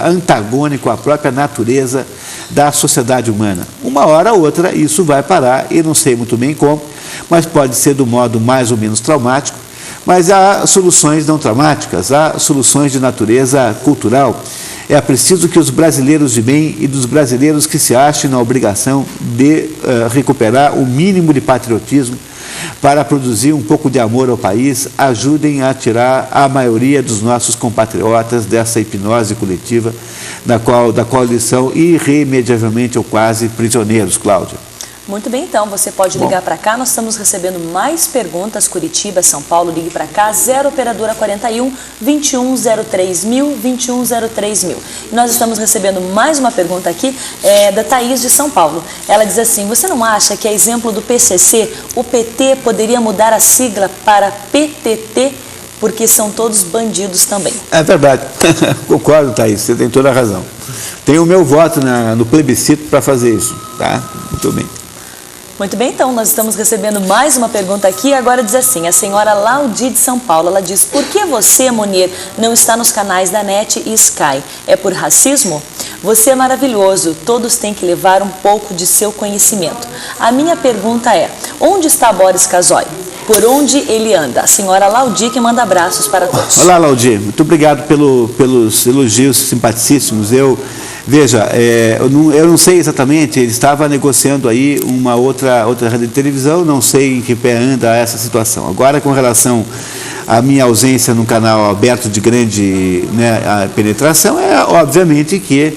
[SPEAKER 1] antagônico à própria natureza da sociedade humana. Uma hora ou outra isso vai parar, e não sei muito bem como, mas pode ser do modo mais ou menos traumático. Mas há soluções não traumáticas, há soluções de natureza cultural. É preciso que os brasileiros de bem e dos brasileiros que se achem na obrigação de recuperar o mínimo de patriotismo para produzir um pouco de amor ao país, ajudem a tirar a maioria dos nossos compatriotas dessa hipnose coletiva da qual eles são irremediavelmente ou quase prisioneiros, Cláudia.
[SPEAKER 2] Muito bem, então, você pode ligar para cá, nós estamos recebendo mais perguntas, Curitiba, São Paulo, ligue para cá, 0 operadora 41 2103 1000, 2103 1000. E nós estamos recebendo mais uma pergunta aqui, da Thaís de São Paulo. Ela diz assim: você não acha que, a exemplo do PCC, o PT poderia mudar a sigla para PTT, porque são todos bandidos também?
[SPEAKER 1] É verdade, concordo, Thaís, você tem toda a razão. Tenho o meu voto no plebiscito para fazer isso, tá? Muito bem.
[SPEAKER 2] Muito bem, então, nós estamos recebendo mais uma pergunta aqui, agora diz assim, a senhora Laudi de São Paulo, ela diz: por que você, Monier, não está nos canais da NET e Sky? É por racismo? Você é maravilhoso, todos têm que levar um pouco de seu conhecimento. A minha pergunta é, onde está Boris Casoy? Por onde ele anda? A senhora Laudi, que manda abraços para todos.
[SPEAKER 1] Olá, Laudi, muito obrigado pelos elogios simpaticíssimos. Veja, eu não sei exatamente, ele estava negociando aí uma outra rede de televisão, não sei em que pé anda essa situação. Agora, com relação à minha ausência num canal aberto de grande penetração, obviamente que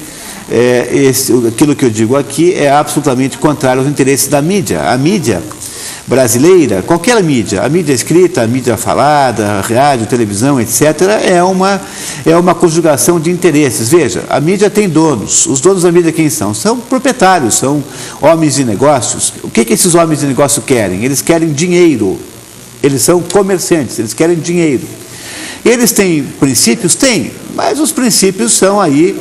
[SPEAKER 1] aquilo que eu digo aqui é absolutamente contrário aos interesses da mídia. A mídia brasileira, qualquer mídia, a mídia escrita, a mídia falada, rádio, televisão, etc., é uma conjugação de interesses. Veja, a mídia tem donos. Os donos da mídia quem são? São proprietários, são homens de negócios. O que esses homens de negócio querem? Eles querem dinheiro. Eles são comerciantes, eles querem dinheiro. Eles têm princípios? Têm, mas os princípios são aí,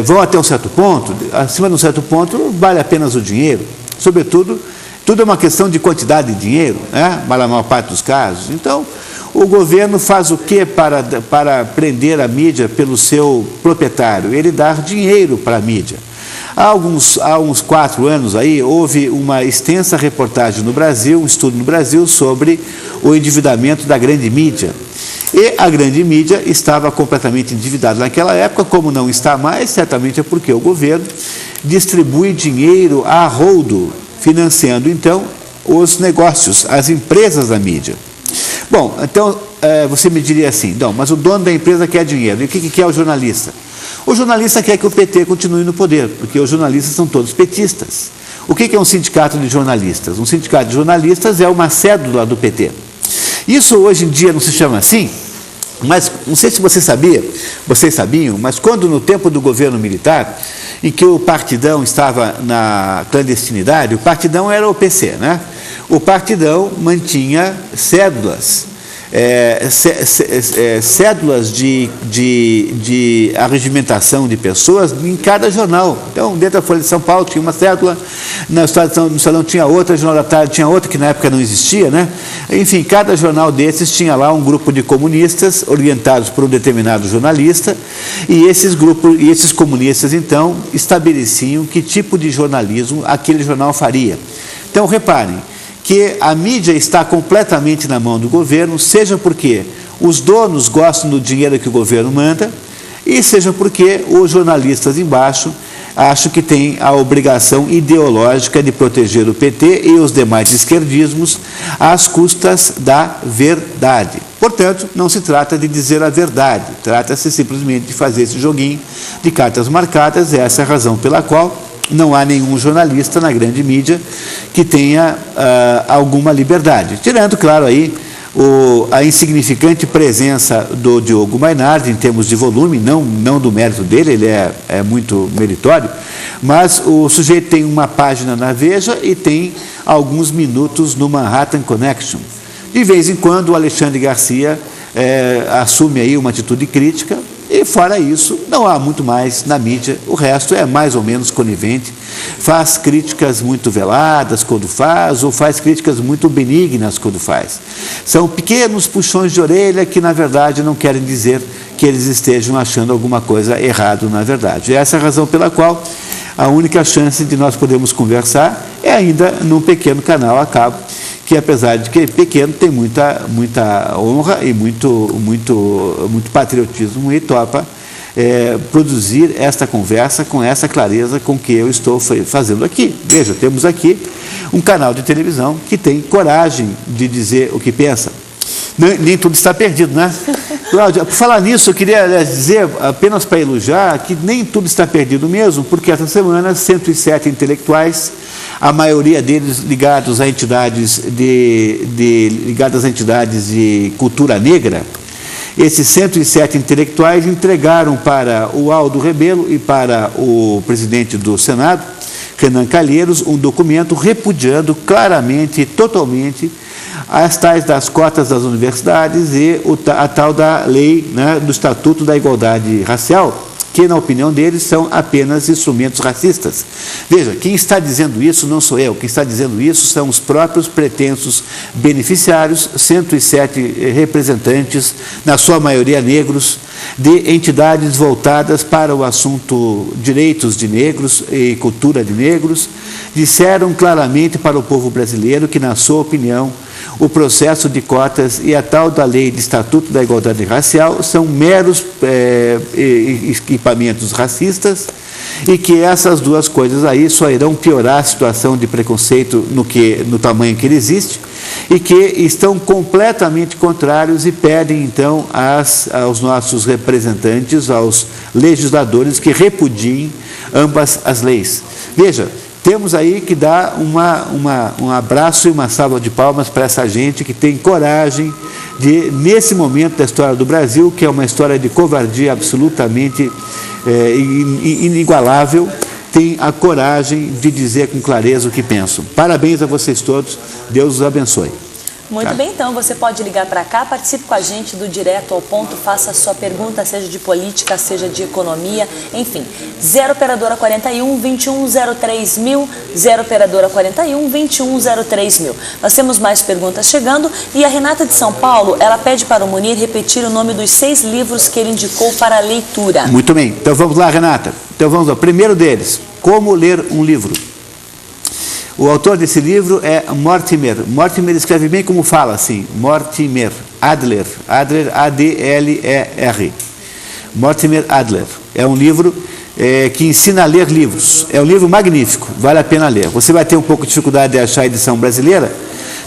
[SPEAKER 1] vão até um certo ponto, acima de um certo ponto vale apenas o dinheiro, sobretudo. Tudo é uma questão de quantidade de dinheiro, né? Para a maior parte dos casos. Então, o governo faz o quê para prender a mídia pelo seu proprietário? Ele dá dinheiro para a mídia. Há uns 4 anos aí, houve uma extensa reportagem no Brasil, um estudo no Brasil sobre o endividamento da grande mídia. E a grande mídia estava completamente endividada naquela época, como não está mais, certamente é porque o governo distribui dinheiro a rodo, financiando, então, os negócios, as empresas da mídia. Bom, então, você me diria assim, não, mas o dono da empresa quer dinheiro. E o que quer o jornalista? O jornalista quer que o PT continue no poder, porque os jornalistas são todos petistas. O que é um sindicato de jornalistas? Um sindicato de jornalistas é uma cédula do PT. Isso hoje em dia não se chama assim, mas não sei se vocês sabiam, mas quando no tempo do governo militar, em que o Partidão estava na clandestinidade, o Partidão era o PC, né? o Partidão mantinha cédulas. Cédulas de arregimentação de pessoas em cada jornal. Então, dentro da Folha de São Paulo tinha uma cédula, no Salão tinha outra, no Jornal da Tarde tinha outra, que na época não existia, né? Enfim, cada jornal desses tinha lá um grupo de comunistas orientados por um determinado jornalista, e esses comunistas, então, estabeleciam que tipo de jornalismo aquele jornal faria. Então, reparem que a mídia está completamente na mão do governo, seja porque os donos gostam do dinheiro que o governo manda, e seja porque os jornalistas embaixo acham que têm a obrigação ideológica de proteger o PT e os demais esquerdismos às custas da verdade. Portanto, não se trata de dizer a verdade, trata-se simplesmente de fazer esse joguinho de cartas marcadas. Essa é a razão pela qual não há nenhum jornalista na grande mídia que tenha alguma liberdade. Tirando, claro, aí a insignificante presença do Diogo Mainardi em termos de volume, não do mérito dele, ele é muito meritório, mas o sujeito tem uma página na Veja e tem alguns minutos no Manhattan Connection. De vez em quando o Alexandre Garcia assume aí uma atitude crítica, e fora isso, não há muito mais na mídia. O resto é mais ou menos conivente, faz críticas muito veladas quando faz, ou faz críticas muito benignas quando faz. São pequenos puxões de orelha que, na verdade, não querem dizer que eles estejam achando alguma coisa errada na verdade. Essa é a razão pela qual a única chance de nós podermos conversar é ainda num pequeno canal a cabo, que apesar de que pequeno, tem muita honra e muito patriotismo, e topa produzir esta conversa com essa clareza com que eu estou fazendo aqui. Veja, temos aqui um canal de televisão que tem coragem de dizer o que pensa. Nem tudo está perdido, né? Cláudia, por falar nisso, eu queria dizer, apenas para elogiar, que nem tudo está perdido mesmo, porque essa semana 107 intelectuais, a maioria deles ligados a entidades de cultura negra, esses 107 intelectuais entregaram para o Aldo Rebelo e para o presidente do Senado, Renan Calheiros, um documento repudiando claramente e totalmente as tais das cotas das universidades e a tal da lei, né, do Estatuto da Igualdade Racial, que, na opinião deles, são apenas instrumentos racistas. Veja, quem está dizendo isso não sou eu, quem está dizendo isso são os próprios pretensos beneficiários, 107 representantes, na sua maioria negros, de entidades voltadas para o assunto direitos de negros e cultura de negros, disseram claramente para o povo brasileiro que, na sua opinião, o processo de cotas e a tal da lei de Estatuto da Igualdade Racial são meros equipamentos racistas, e que essas duas coisas aí só irão piorar a situação de preconceito no tamanho que ele existe, e que estão completamente contrários e pedem, então, aos nossos representantes, aos legisladores, que repudiem ambas as leis. Veja, temos aí que dar um abraço e uma salva de palmas para essa gente que tem coragem de, nesse momento da história do Brasil, que é uma história de covardia absolutamente inigualável, tem a coragem de dizer com clareza o que pensam. Parabéns a vocês todos, Deus os abençoe.
[SPEAKER 2] Muito bem, então você pode ligar para cá, participe com a gente do Direto ao Ponto, faça a sua pergunta, seja de política, seja de economia, enfim. 0 operadora 41 2103 mil, 0 operadora 41 2103 mil. Nós temos mais perguntas chegando, e a Renata de São Paulo, ela pede para o Munir repetir o nome dos 6 livros que ele indicou para a leitura.
[SPEAKER 1] Muito bem, então vamos lá, Renata. Então vamos lá, o primeiro deles, Como Ler um Livro. O autor desse livro é Mortimer. Mortimer escreve bem como fala, assim, Mortimer Adler, A-D-L-E-R. Mortimer Adler. É um livro que ensina a ler livros. É um livro magnífico, vale a pena ler. Você vai ter um pouco de dificuldade de achar a edição brasileira,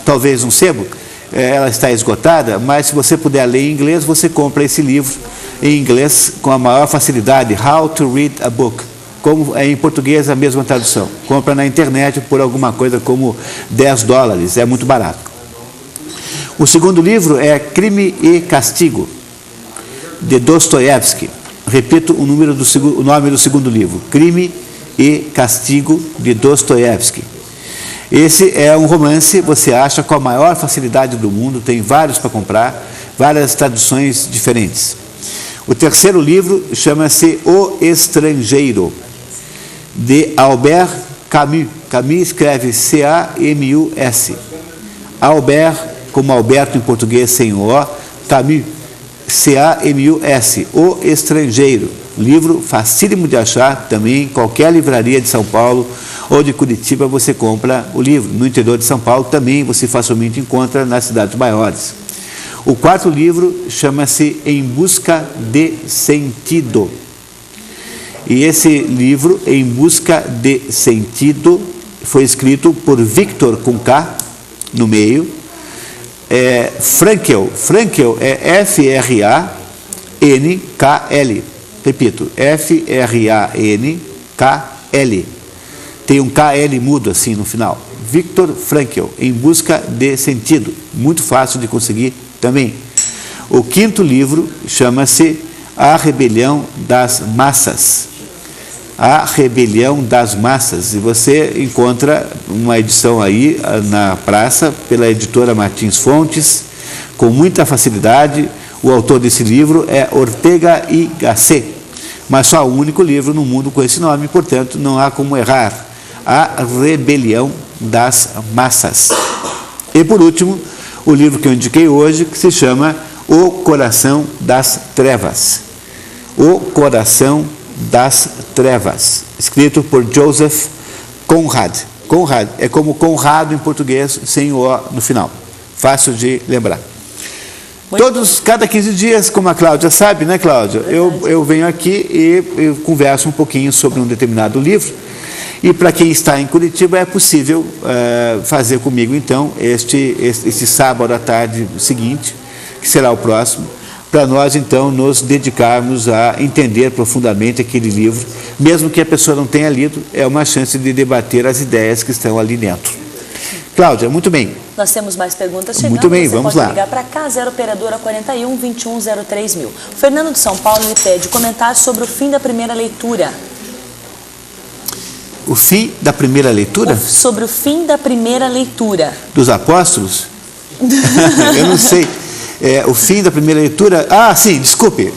[SPEAKER 1] talvez um sebo, ela está esgotada, mas se você puder ler em inglês, você compra esse livro em inglês com a maior facilidade, How to Read a Book. Como em português a mesma tradução. Compra na internet por alguma coisa como $10, é muito barato. O segundo livro é Crime e Castigo, de Dostoiévski. Repito o nome do segundo livro, Crime e Castigo, de Dostoiévski. Esse é um romance, você acha, com a maior facilidade do mundo, tem vários para comprar, várias traduções diferentes. O terceiro livro chama-se O Estrangeiro, de Albert Camus. Camus escreve C-A-M-U-S. Albert, como Alberto em português sem o O, Camus, C-A-M-U-S, O Estrangeiro. Livro facílimo de achar também, em qualquer livraria de São Paulo ou de Curitiba você compra o livro. No interior de São Paulo também você facilmente encontra nas cidades maiores. O quarto livro chama-se Em Busca de Sentido. E esse livro, Em Busca de Sentido, foi escrito por Victor, com K no meio, Frankl. Frankl é F-R-A-N-K-L. Repito, F-R-A-N-K-L. Tem um K-L mudo assim no final. Victor Frankl, Em Busca de Sentido. Muito fácil de conseguir também. O quinto livro chama-se A Rebelião das Massas. A Rebelião das Massas. E você encontra uma edição aí na praça, pela editora Martins Fontes, com muita facilidade. O autor desse livro é Ortega y Gasset, mas só o único livro no mundo com esse nome, portanto não há como errar. A Rebelião das Massas. E por último, o livro que eu indiquei hoje, que se chama O Coração das Trevas. O Coração das Trevas, escrito por Joseph Conrad. Conrad é como Conrado em português, sem o O no final. Fácil de lembrar. Cada 15 dias, como a Cláudia sabe, né, Cláudia? Eu venho aqui e eu converso um pouquinho sobre um determinado livro. E para quem está em Curitiba é possível fazer comigo, então, este sábado à tarde seguinte, que será o próximo, para nós, então, nos dedicarmos a entender profundamente aquele livro. Mesmo que a pessoa não tenha lido, é uma chance de debater as ideias que estão ali dentro. Cláudia, muito bem.
[SPEAKER 2] Nós temos mais perguntas chegando.
[SPEAKER 1] Muito bem,
[SPEAKER 2] você
[SPEAKER 1] vamos
[SPEAKER 2] pode
[SPEAKER 1] lá.
[SPEAKER 2] Ligar para cá, 0 operadora 41 21 03 mil. Fernando de São Paulo lhe pede comentar sobre o fim da primeira leitura.
[SPEAKER 1] O fim da primeira leitura?
[SPEAKER 2] Sobre o fim da primeira leitura.
[SPEAKER 1] Dos apóstolos? Eu não sei. O fim da primeira leitura... Ah, sim, desculpe.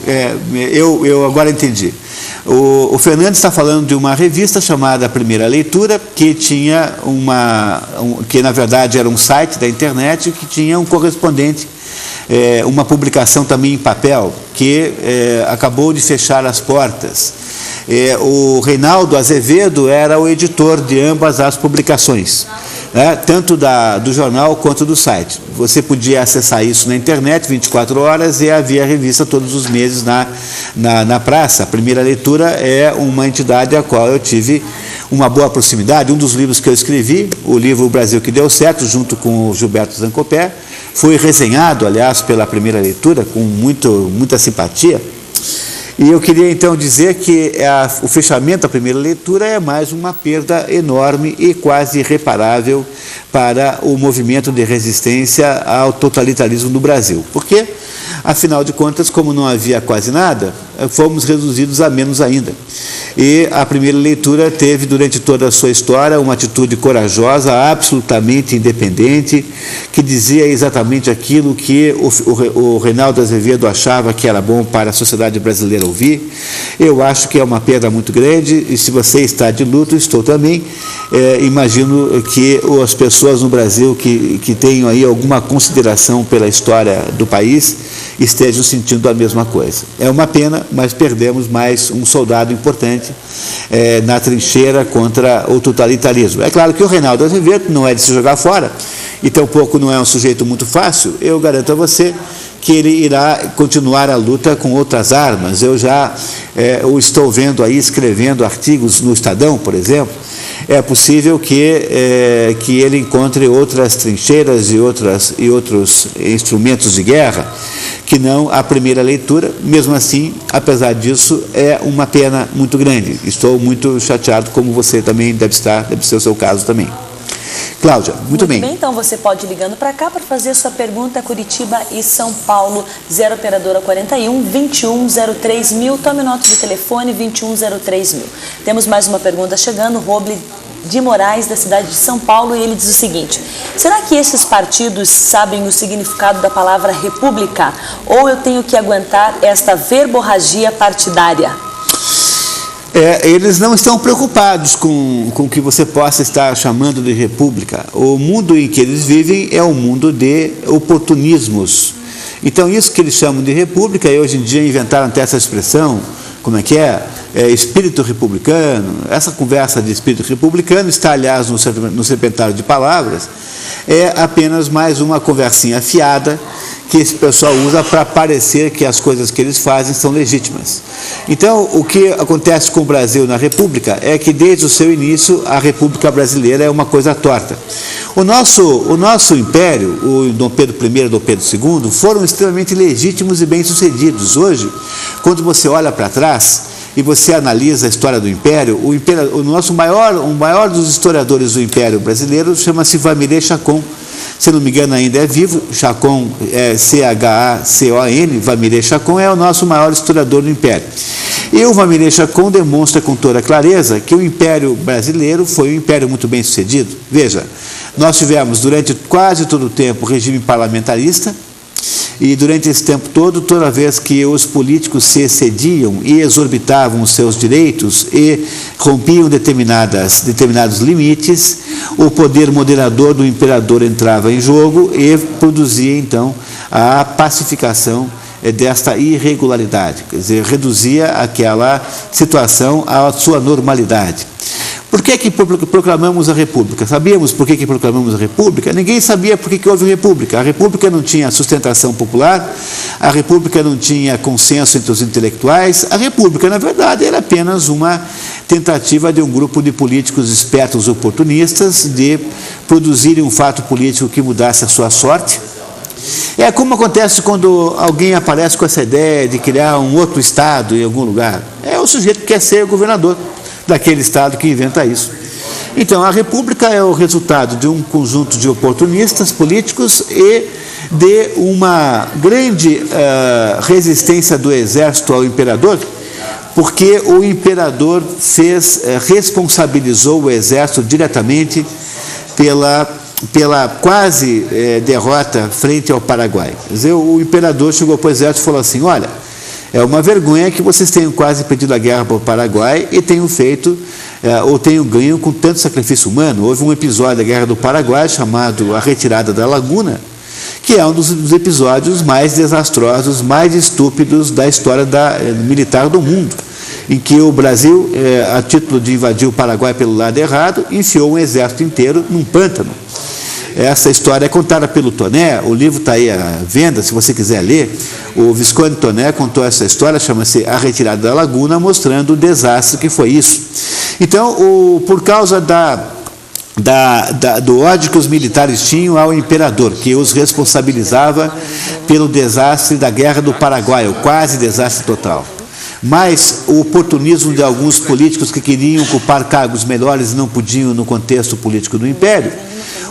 [SPEAKER 1] Eu agora entendi. O Fernando está falando de uma revista chamada Primeira Leitura, que tinha que na verdade era um site da internet, que tinha um correspondente, uma publicação também em papel, que acabou de fechar as portas. O Reinaldo Azevedo era o editor de ambas as publicações, tanto do jornal quanto do site. Você podia acessar isso na internet 24 horas e havia a revista todos os meses na praça. A Primeira Leitura é uma entidade a qual eu tive uma boa proximidade. Um dos livros que eu escrevi, o livro O Brasil que Deu Certo, junto com o Gilberto Zancopé, foi resenhado, aliás, pela Primeira Leitura, com muita simpatia. E eu queria então dizer que o fechamento da primeira leitura é mais uma perda enorme e quase irreparável para o movimento de resistência ao totalitarismo no Brasil. Porque, afinal de contas, como não havia quase nada, fomos reduzidos a menos ainda. E a primeira leitura teve, durante toda a sua história, uma atitude corajosa, absolutamente independente, que dizia exatamente aquilo que o Reinaldo Azevedo achava que era bom para a sociedade brasileira ouvir. Eu acho que é uma perda muito grande, e se você está de luto, estou também. Imagino que as pessoas no Brasil que tenham aí alguma consideração pela história do país estejam sentindo a mesma coisa. É uma pena, mas perdemos mais um soldado importante na trincheira contra o totalitarismo. É claro que o Reinaldo Azevedo não é de se jogar fora, e tampouco não é um sujeito muito fácil. Eu garanto a você que ele irá continuar a luta com outras armas. Eu já o estou vendo aí escrevendo artigos no Estadão, por exemplo. É possível que ele encontre outras trincheiras e outros instrumentos de guerra que não a primeira leitura. Mesmo assim, apesar disso, é uma pena muito grande. Estou muito chateado, como você também deve ser o seu caso também. Cláudia, muito bem.
[SPEAKER 2] Então você pode ir ligando para cá para fazer a sua pergunta, Curitiba e São Paulo, 0 operadora 41 21 03 mil. Tome nota do telefone 21 03 mil. Temos mais uma pergunta chegando, Roble de Moraes, da cidade de São Paulo, e ele diz o seguinte: será que esses partidos sabem o significado da palavra república? Ou eu tenho que aguentar esta verborragia partidária?
[SPEAKER 1] Eles não estão preocupados com o que você possa estar chamando de república. O mundo em que eles vivem é um mundo de oportunismos. Então, isso que eles chamam de república, e hoje em dia inventaram até essa expressão, como é que é? Espírito republicano. Essa conversa de espírito republicano está, aliás, no serpentário de palavras, é apenas mais uma conversinha fiada que esse pessoal usa para parecer que as coisas que eles fazem são legítimas. Então, o que acontece com o Brasil na República é que, desde o seu início, a República Brasileira é uma coisa torta. O nosso império, o Dom Pedro I e Dom Pedro II, foram extremamente legítimos e bem-sucedidos. Hoje, quando você olha para trás e você analisa a história do Império, o maior dos historiadores do Império Brasileiro chama-se Vamiré Chacon. Se não me engano, ainda é vivo. Chacon é C-H-A-C-O-N, Vamiré Chacon é o nosso maior historiador do Império. E o Vamiré Chacon demonstra com toda clareza que o Império Brasileiro foi um império muito bem sucedido. Veja, nós tivemos durante quase todo o tempo regime parlamentarista, e durante esse tempo todo, toda vez que os políticos se excediam e exorbitavam os seus direitos e rompiam determinados limites, o poder moderador do imperador entrava em jogo e produzia, então, a pacificação desta irregularidade, quer dizer, reduzia aquela situação à sua normalidade. Por que proclamamos a República? Sabíamos por que proclamamos a República? Ninguém sabia por que houve República. A República não tinha sustentação popular, a República não tinha consenso entre os intelectuais. A República, na verdade, era apenas uma tentativa de um grupo de políticos espertos oportunistas de produzirem um fato político que mudasse a sua sorte. É como acontece quando alguém aparece com essa ideia de criar um outro estado em algum lugar. É o sujeito que quer ser governador daquele estado que inventa isso. Então, a República é o resultado de um conjunto de oportunistas políticos e de uma grande resistência do exército ao imperador, porque o imperador responsabilizou o exército diretamente pela quase derrota frente ao Paraguai. Quer dizer, o imperador chegou para o exército e falou assim: olha, é uma vergonha que vocês tenham quase perdido a guerra para o Paraguai e tenham feito, ou tenham ganho com tanto sacrifício humano. Houve um episódio da Guerra do Paraguai chamado a Retirada da Laguna, que é um dos episódios mais desastrosos, mais estúpidos da história militar do mundo, em que o Brasil, a título de invadir o Paraguai pelo lado errado, enfiou um exército inteiro num pântano. Essa história é contada pelo Toné, o livro está aí à venda, se você quiser ler. O Visconde Toné contou essa história, chama-se A Retirada da Laguna, mostrando o desastre que foi isso. Então, por causa do ódio que os militares tinham ao imperador, que os responsabilizava pelo desastre da Guerra do Paraguai, o quase desastre total. Mas o oportunismo de alguns políticos que queriam ocupar cargos melhores e não podiam no contexto político do Império,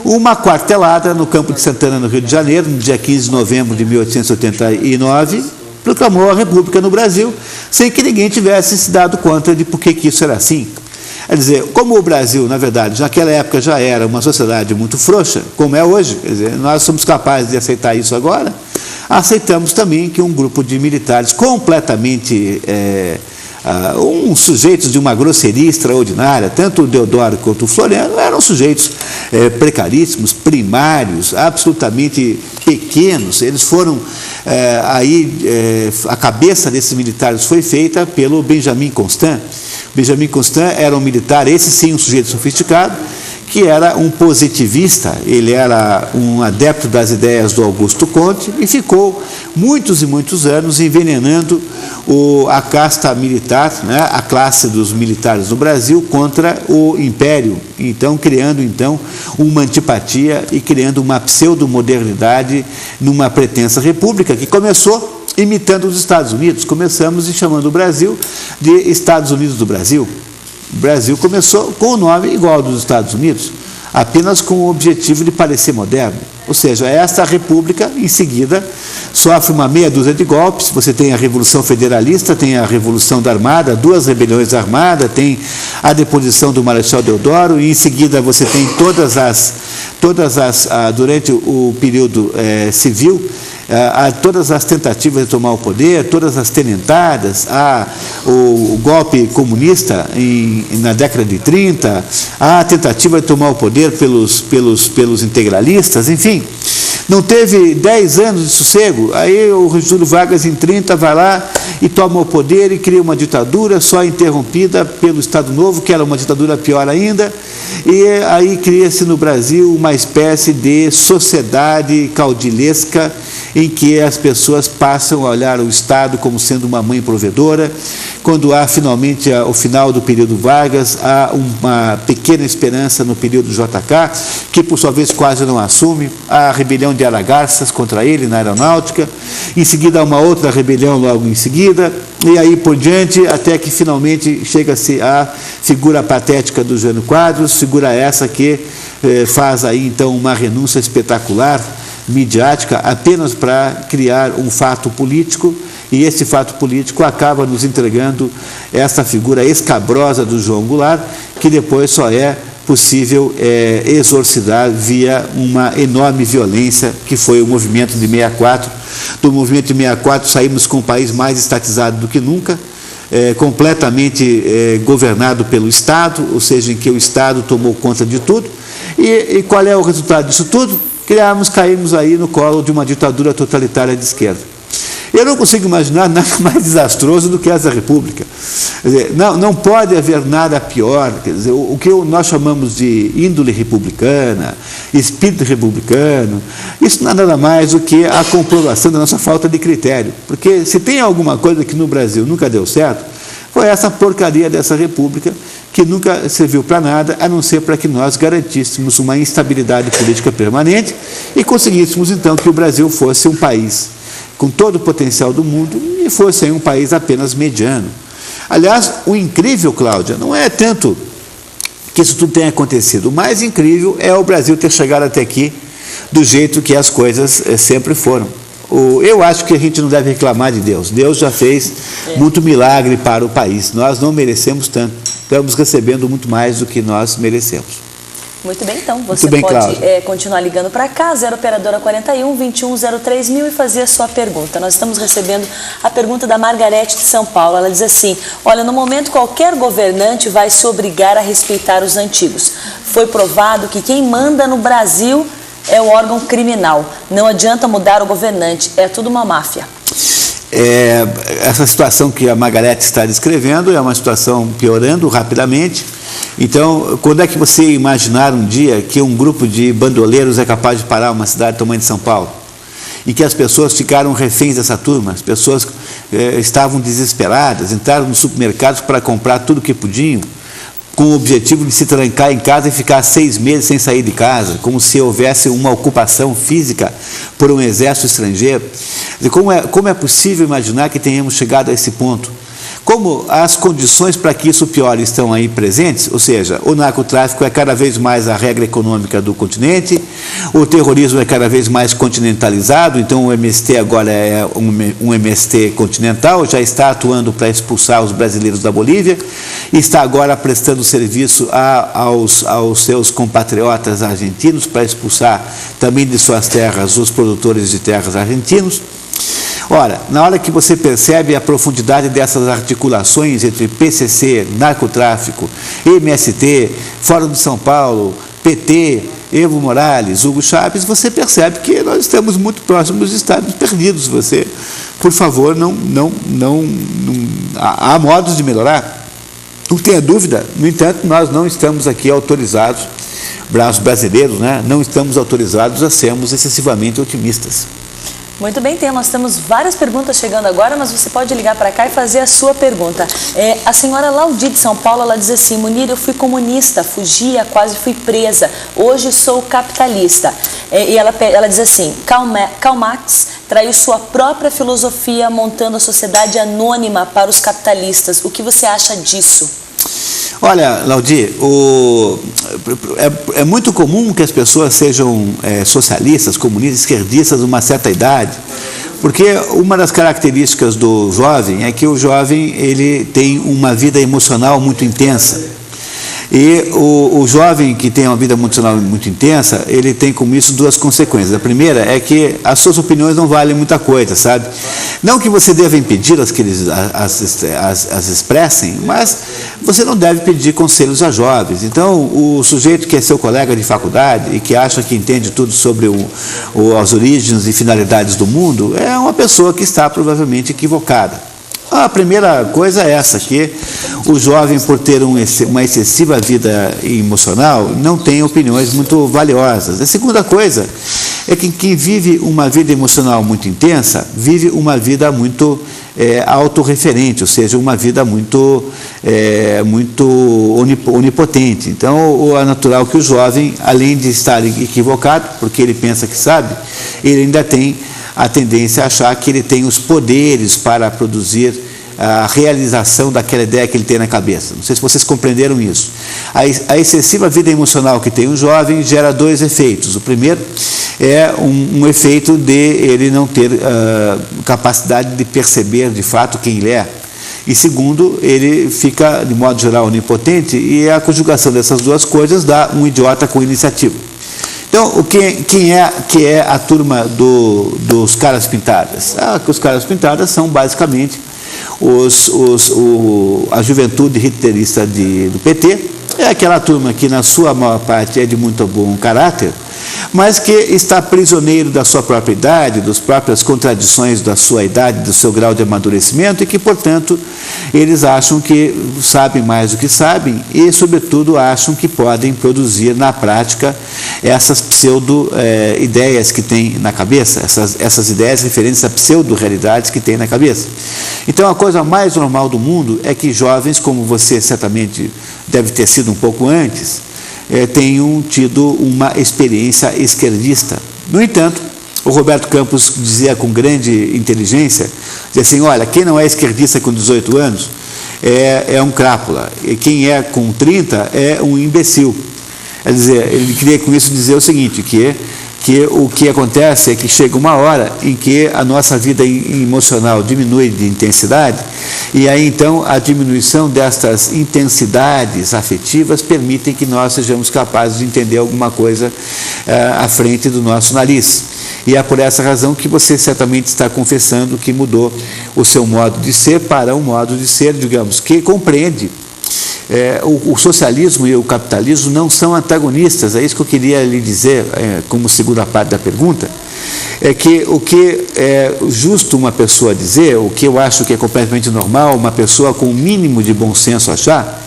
[SPEAKER 1] uma quartelada no Campo de Santana, no Rio de Janeiro, no dia 15 de novembro de 1889, proclamou a República no Brasil, sem que ninguém tivesse se dado conta de por que isso era assim. Quer dizer, como o Brasil, na verdade, naquela época já era uma sociedade muito frouxa, como é hoje, quer dizer, nós somos capazes de aceitar isso agora, aceitamos também que um grupo de militares completamente sujeitos de uma grosseria extraordinária, tanto o Deodoro quanto o Floriano eram sujeitos precaríssimos, primários, absolutamente pequenos. Eles foram, a cabeça desses militares foi feita pelo Benjamin Constant. Benjamin Constant era um militar, esse sim um sujeito sofisticado, que era um positivista, ele era um adepto das ideias do Augusto Comte e ficou muitos e muitos anos envenenando a casta militar, né, a classe dos militares do Brasil contra o Império, então criando uma antipatia e criando uma pseudo-modernidade numa pretensa república que começou imitando os Estados Unidos. Começamos chamando o Brasil de Estados Unidos do Brasil. O Brasil começou com o nome igual ao dos Estados Unidos. apenas com o objetivo de parecer moderno. Ou seja, esta república, em seguida, sofre uma meia dúzia de golpes. Você tem a Revolução Federalista, tem a Revolução da Armada, 2 rebeliões da Armada, tem a deposição do Marechal Deodoro, e em seguida você tem durante o período civil, todas as tentativas de tomar o poder, todas as tenentadas, o golpe comunista na década de 30, a tentativa de tomar o poder pelos integralistas, enfim. Não teve 10 anos de sossego. Aí o Júlio Vargas, em 30, vai lá e toma o poder e cria uma ditadura só interrompida pelo Estado Novo, que era uma ditadura pior ainda, e aí cria-se no Brasil uma espécie de sociedade caudilhesca em que as pessoas passam a olhar o Estado como sendo uma mãe provedora. Quando há finalmente o final do período Vargas, há uma pequena esperança no período JK, que por sua vez quase não assume, a rebelião de Aragarças contra ele na aeronáutica, em seguida há uma outra rebelião logo em seguida, e aí por diante, até que finalmente chega-se à figura patética do Jânio Quadros, figura essa que faz aí então uma renúncia espetacular, midiática, apenas para criar um fato político, e esse fato político acaba nos entregando essa figura escabrosa do João Goulart, que depois só é possível exorcizar via uma enorme violência, que foi o movimento de 64. Do movimento de 64 saímos com o país mais estatizado do que nunca, completamente governado pelo Estado, ou seja, em que o Estado tomou conta de tudo. E qual é o resultado disso tudo? Caímos aí no colo de uma ditadura totalitária de esquerda. Eu não consigo imaginar nada mais desastroso do que essa república. Quer dizer, não pode haver nada pior. Quer dizer, o que nós chamamos de índole republicana, espírito republicano, isso não é nada mais do que a comprovação da nossa falta de critério. Porque se tem alguma coisa que no Brasil nunca deu certo, foi essa porcaria dessa república, que nunca serviu para nada, a não ser para que nós garantíssemos uma instabilidade política permanente e conseguíssemos, então, que o Brasil fosse um país com todo o potencial do mundo e fosse aí um país apenas mediano. Aliás, o incrível, Cláudia, não é tanto que isso tudo tenha acontecido. O mais incrível é o Brasil ter chegado até aqui do jeito que as coisas sempre foram. Eu acho que a gente não deve reclamar de Deus. Deus já fez muito milagre para o país. Nós não merecemos tanto. Estamos recebendo muito mais do que nós merecemos.
[SPEAKER 2] Muito bem, então. Você pode continuar ligando para cá, 0 operadora 41 2103 mil, e fazer a sua pergunta. Nós estamos recebendo a pergunta da Margarete de São Paulo. Ela diz assim: olha, no momento qualquer governante vai se obrigar a respeitar os antigos. Foi provado que quem manda no Brasil é o órgão criminal. Não adianta mudar o governante, é tudo uma máfia.
[SPEAKER 1] Essa situação que a Margarete está descrevendo é uma situação piorando rapidamente. Então, quando é que você imaginar um dia que um grupo de bandoleiros é capaz de parar uma cidade do tamanho de São Paulo? E que as pessoas ficaram reféns dessa turma, as pessoas estavam desesperadas, entraram nos supermercados para comprar tudo o que podiam, com o objetivo de se trancar em casa e ficar 6 meses sem sair de casa, como se houvesse uma ocupação física por um exército estrangeiro. Como é possível imaginar que tenhamos chegado a esse ponto? Como as condições para que isso piore estão aí presentes, ou seja, o narcotráfico é cada vez mais a regra econômica do continente, o terrorismo é cada vez mais continentalizado, então o MST agora é um MST continental, já está atuando para expulsar os brasileiros da Bolívia, e está agora prestando serviço aos seus compatriotas argentinos para expulsar também de suas terras os produtores de terras argentinos. Ora, na hora que você percebe a profundidade dessas articulações entre PCC, narcotráfico, MST, Fórum de São Paulo, PT, Evo Morales, Hugo Chávez, você percebe que nós estamos muito próximos de estarmos perdidos. Você, por favor, há modos de melhorar. Não tenha dúvida, no entanto, nós não estamos aqui autorizados, os brasileiros, não estamos autorizados a sermos excessivamente otimistas.
[SPEAKER 2] Muito bem, nós temos várias perguntas chegando agora, mas você pode ligar para cá e fazer a sua pergunta. A senhora Laudi de São Paulo, ela diz assim: Munir, eu fui comunista, fugia, quase fui presa, hoje sou capitalista. E ela diz assim: Karl Marx traiu sua própria filosofia montando a sociedade anônima para os capitalistas. O que você acha disso?
[SPEAKER 1] Olha, Laudi, é muito comum que as pessoas sejam socialistas, comunistas, esquerdistas numa certa idade, porque uma das características do jovem é que o jovem ele tem uma vida emocional muito intensa. E o jovem que tem uma vida emocional muito intensa, ele tem com isso duas consequências. A primeira é que as suas opiniões não valem muita coisa, sabe? Não que você deva impedi-las que eles as expressem, mas você não deve pedir conselhos a jovens. Então, o sujeito que é seu colega de faculdade e que acha que entende tudo sobre as origens e finalidades do mundo, é uma pessoa que está provavelmente equivocada. A primeira coisa é essa, que o jovem, por ter uma excessiva vida emocional, não tem opiniões muito valiosas. A segunda coisa é que quem vive uma vida emocional muito intensa, vive uma vida muito autorreferente, ou seja, uma vida muito onipotente. Então, é natural que o jovem, além de estar equivocado, porque ele pensa que sabe, ele ainda tem a tendência a achar que ele tem os poderes para produzir a realização daquela ideia que ele tem na cabeça. Não sei se vocês compreenderam isso. A excessiva vida emocional que tem um jovem gera dois efeitos. O primeiro é um efeito de ele não ter capacidade de perceber de fato quem ele é. E segundo, ele fica, de modo geral, onipotente, e a conjugação dessas duas coisas dá um idiota com iniciativa. Então, quem é a turma dos caras pintadas? Os caras pintadas são basicamente a juventude hitlerista do PT. É aquela turma que, na sua maior parte, é de muito bom caráter, mas que está prisioneiro da sua própria idade, das próprias contradições da sua idade, do seu grau de amadurecimento, e que, portanto, eles acham que sabem mais do que sabem e, sobretudo, acham que podem produzir na prática essas pseudo-ideias que têm na cabeça, essas ideias referentes a pseudo-realidades que têm na cabeça. Então, a coisa mais normal do mundo é que jovens, como você certamente deve ter sido um pouco antes, tenham tido uma experiência esquerdista. No entanto, o Roberto Campos dizia com grande inteligência, dizia assim, olha, quem não é esquerdista com 18 anos é um crápula, e quem é com 30 é um imbecil. Quer dizer, ele queria com isso dizer o seguinte, que o que acontece é que chega uma hora em que a nossa vida emocional diminui de intensidade, e aí então a diminuição destas intensidades afetivas permitem que nós sejamos capazes de entender alguma coisa à frente do nosso nariz. E é por essa razão que você certamente está confessando que mudou o seu modo de ser para um modo de ser, digamos, que compreende. O socialismo e o capitalismo não são antagonistas, é isso que eu queria lhe dizer como segunda parte da pergunta, é que o que é justo uma pessoa dizer, o que eu acho que é completamente normal, uma pessoa com o mínimo de bom senso achar,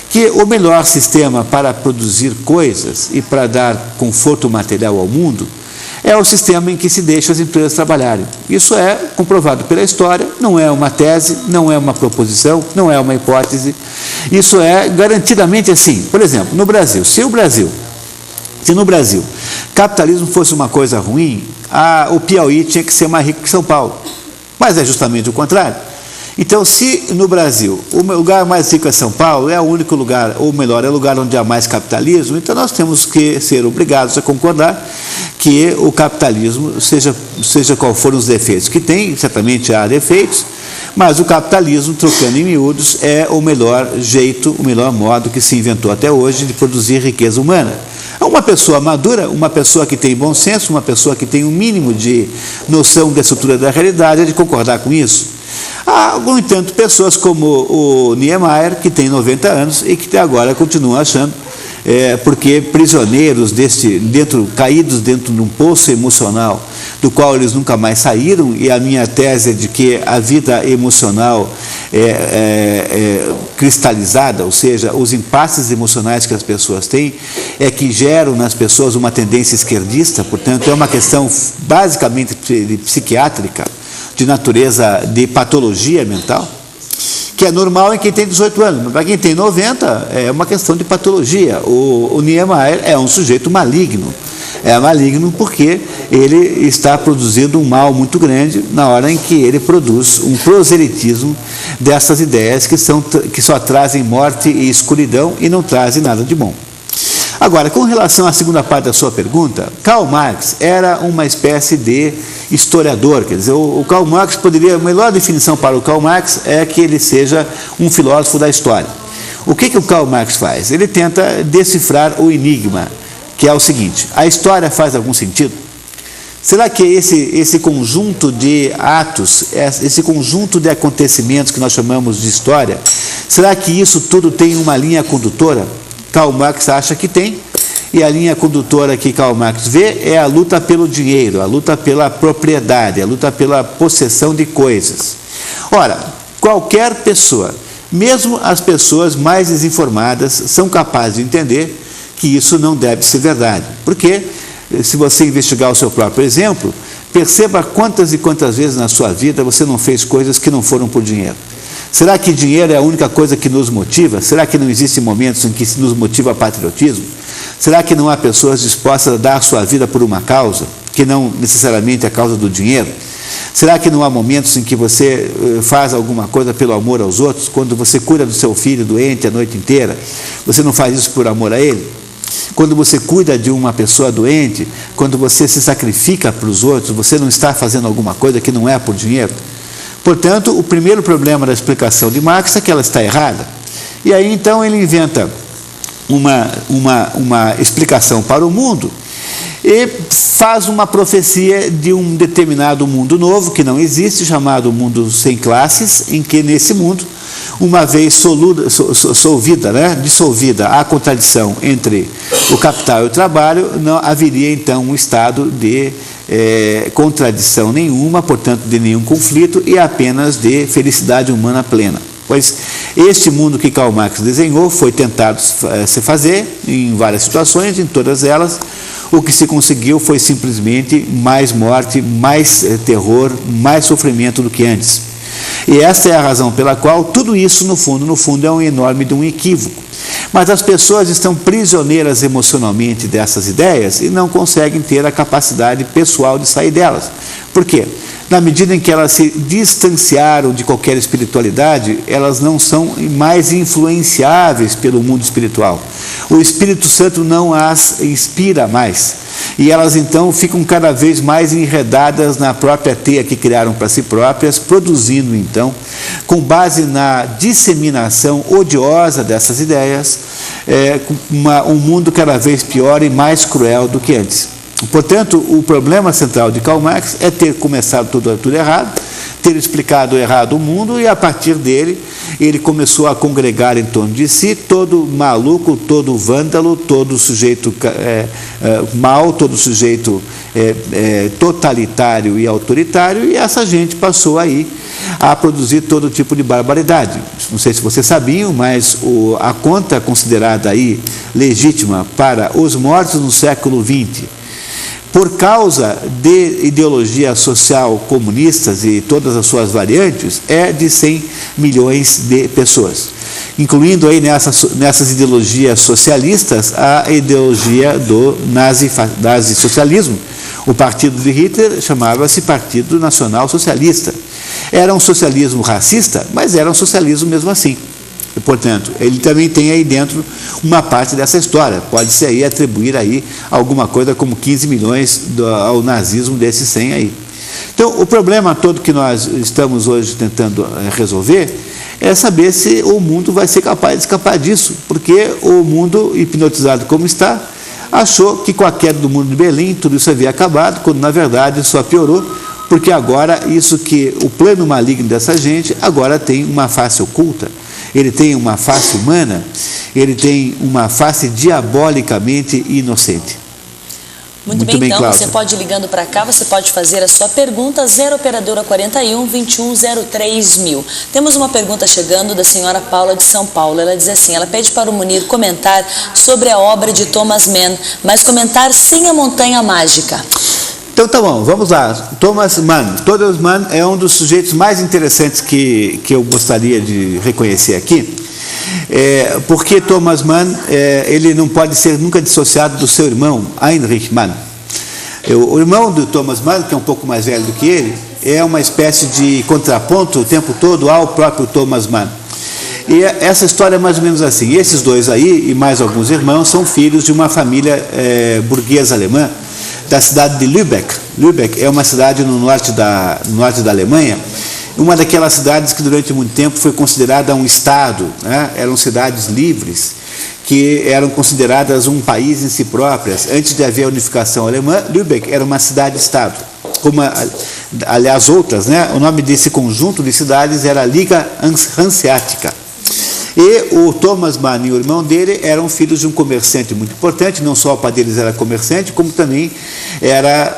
[SPEAKER 1] que o melhor sistema para produzir coisas e para dar conforto material ao mundo é o sistema em que se deixa as empresas trabalharem. Isso é comprovado pela história, não é uma tese, não é uma proposição, não é uma hipótese. Isso é garantidamente assim. Por exemplo, no Brasil, se no Brasil capitalismo fosse uma coisa ruim, o Piauí tinha que ser mais rico que São Paulo. Mas é justamente o contrário. Então, se no Brasil o lugar mais rico é São Paulo, é o único lugar, ou melhor, é o lugar onde há mais capitalismo, então nós temos que ser obrigados a concordar que o capitalismo, seja qual forem os defeitos que tem, certamente há defeitos, mas o capitalismo, trocando em miúdos, é o melhor jeito, o melhor modo que se inventou até hoje de produzir riqueza humana. Uma pessoa madura, uma pessoa que tem bom senso, uma pessoa que tem um mínimo de noção da estrutura da realidade, é de concordar com isso. Há, no entanto, pessoas como o Niemeyer, que tem 90 anos e que até agora continuam achando, porque prisioneiros caídos dentro de um poço emocional, do qual eles nunca mais saíram, e a minha tese é de que a vida emocional cristalizada, ou seja, os impasses emocionais que as pessoas têm, é que geram nas pessoas uma tendência esquerdista, portanto, é uma questão basicamente psiquiátrica, de natureza de patologia mental, que é normal em quem tem 18 anos, mas para quem tem 90 é uma questão de patologia. O Niemeyer é um sujeito maligno, é maligno porque ele está produzindo um mal muito grande na hora em que ele produz um proselitismo dessas ideias que só trazem morte e escuridão e não trazem nada de bom. Agora, com relação à segunda parte da sua pergunta, Karl Marx era uma espécie de historiador, quer dizer, o Karl Marx poderia, a melhor definição para o Karl Marx é que ele seja um filósofo da história. O que o Karl Marx faz? Ele tenta decifrar o enigma, que é o seguinte: a história faz algum sentido? Será que esse conjunto de atos, esse conjunto de acontecimentos que nós chamamos de história, será que isso tudo tem uma linha condutora? Karl Marx acha que tem, e a linha condutora que Karl Marx vê é a luta pelo dinheiro, a luta pela propriedade, a luta pela possessão de coisas. Ora, qualquer pessoa, mesmo as pessoas mais desinformadas, são capazes de entender que isso não deve ser verdade. Porque, se você investigar o seu próprio exemplo, perceba quantas e quantas vezes na sua vida você não fez coisas que não foram por dinheiro. Será que dinheiro é a única coisa que nos motiva? Será que não existem momentos em que nos motiva patriotismo? Será que não há pessoas dispostas a dar a sua vida por uma causa, que não necessariamente a causa do dinheiro? Será que não há momentos em que você faz alguma coisa pelo amor aos outros? Quando você cuida do seu filho doente a noite inteira, você não faz isso por amor a ele? Quando você cuida de uma pessoa doente, quando você se sacrifica para os outros, você não está fazendo alguma coisa que não é por dinheiro? Portanto, o primeiro problema da explicação de Marx é que ela está errada. E aí, então, ele inventa uma explicação para o mundo e faz uma profecia de um determinado mundo novo, que não existe, chamado mundo sem classes, em que, nesse mundo, uma vez dissolvida a contradição entre o capital e o trabalho, não haveria, então, um estado de contradição nenhuma, portanto de nenhum conflito, e apenas de felicidade humana plena. Pois este mundo que Karl Marx desenhou foi tentado se fazer em várias situações, em todas elas o que se conseguiu foi simplesmente mais morte, mais terror, mais sofrimento do que antes. E esta é a razão pela qual tudo isso, no fundo é um enorme equívoco. Mas as pessoas estão prisioneiras emocionalmente dessas ideias e não conseguem ter a capacidade pessoal de sair delas. Por quê? Na medida em que elas se distanciaram de qualquer espiritualidade, elas não são mais influenciáveis pelo mundo espiritual. O Espírito Santo não as inspira mais. E elas então ficam cada vez mais enredadas na própria teia que criaram para si próprias, produzindo então, com base na disseminação odiosa dessas ideias, um mundo cada vez pior e mais cruel do que antes. Portanto, o problema central de Karl Marx é ter começado tudo errado, ter explicado errado o mundo, e a partir dele, ele começou a congregar em torno de si todo maluco, todo vândalo, todo sujeito mau, todo sujeito totalitário e autoritário, e essa gente passou aí a produzir todo tipo de barbaridade. Não sei se vocês sabiam, mas a conta considerada aí legítima para os mortos no século XX, por causa de ideologia social comunistas e todas as suas variantes, é de 100 milhões de pessoas, incluindo aí nessas ideologias socialistas a ideologia do nazi-socialismo. O partido de Hitler chamava-se Partido Nacional Socialista. Era um socialismo racista, mas era um socialismo mesmo assim. E, portanto, ele também tem aí dentro uma parte dessa história. Pode-se aí atribuir aí alguma coisa como 15 milhões ao nazismo desses 100 aí. Então, o problema todo que nós estamos hoje tentando resolver é saber se o mundo vai ser capaz de escapar disso, porque o mundo, hipnotizado como está, achou que com a queda do muro de Berlim tudo isso havia acabado, quando na verdade só piorou, porque agora o plano maligno dessa gente agora tem uma face oculta. Ele tem uma face humana, ele tem uma face diabolicamente inocente.
[SPEAKER 2] Muito bem, então, Cláudia, você pode ir ligando para cá, você pode fazer a sua pergunta, 0 operadora 41 2103.000. Temos uma pergunta chegando da senhora Paula de São Paulo. Ela diz assim, ela pede para o Munir comentar sobre a obra de Thomas Mann, mas comentar sem a montanha mágica.
[SPEAKER 1] Então tá bom, vamos lá. Thomas Mann. Thomas Mann é um dos sujeitos mais interessantes que eu gostaria de reconhecer aqui. Porque Thomas Mann, ele não pode ser nunca dissociado do seu irmão, Heinrich Mann. O irmão do Thomas Mann, que é um pouco mais velho do que ele, é uma espécie de contraponto o tempo todo ao próprio Thomas Mann. E essa história é mais ou menos assim. Esses dois aí, e mais alguns irmãos, são filhos de uma família burguesa alemã, da cidade de Lübeck. Lübeck é uma cidade no norte da Alemanha, uma daquelas cidades que durante muito tempo foi considerada um estado, né? Eram cidades livres, que eram consideradas um país em si próprias. Antes de haver a unificação alemã, Lübeck era uma cidade-estado, como aliás outras, né? O nome desse conjunto de cidades era Liga Hanseática. E o Thomas Mann e o irmão dele eram filhos de um comerciante muito importante. Não só o pai deles era comerciante, como também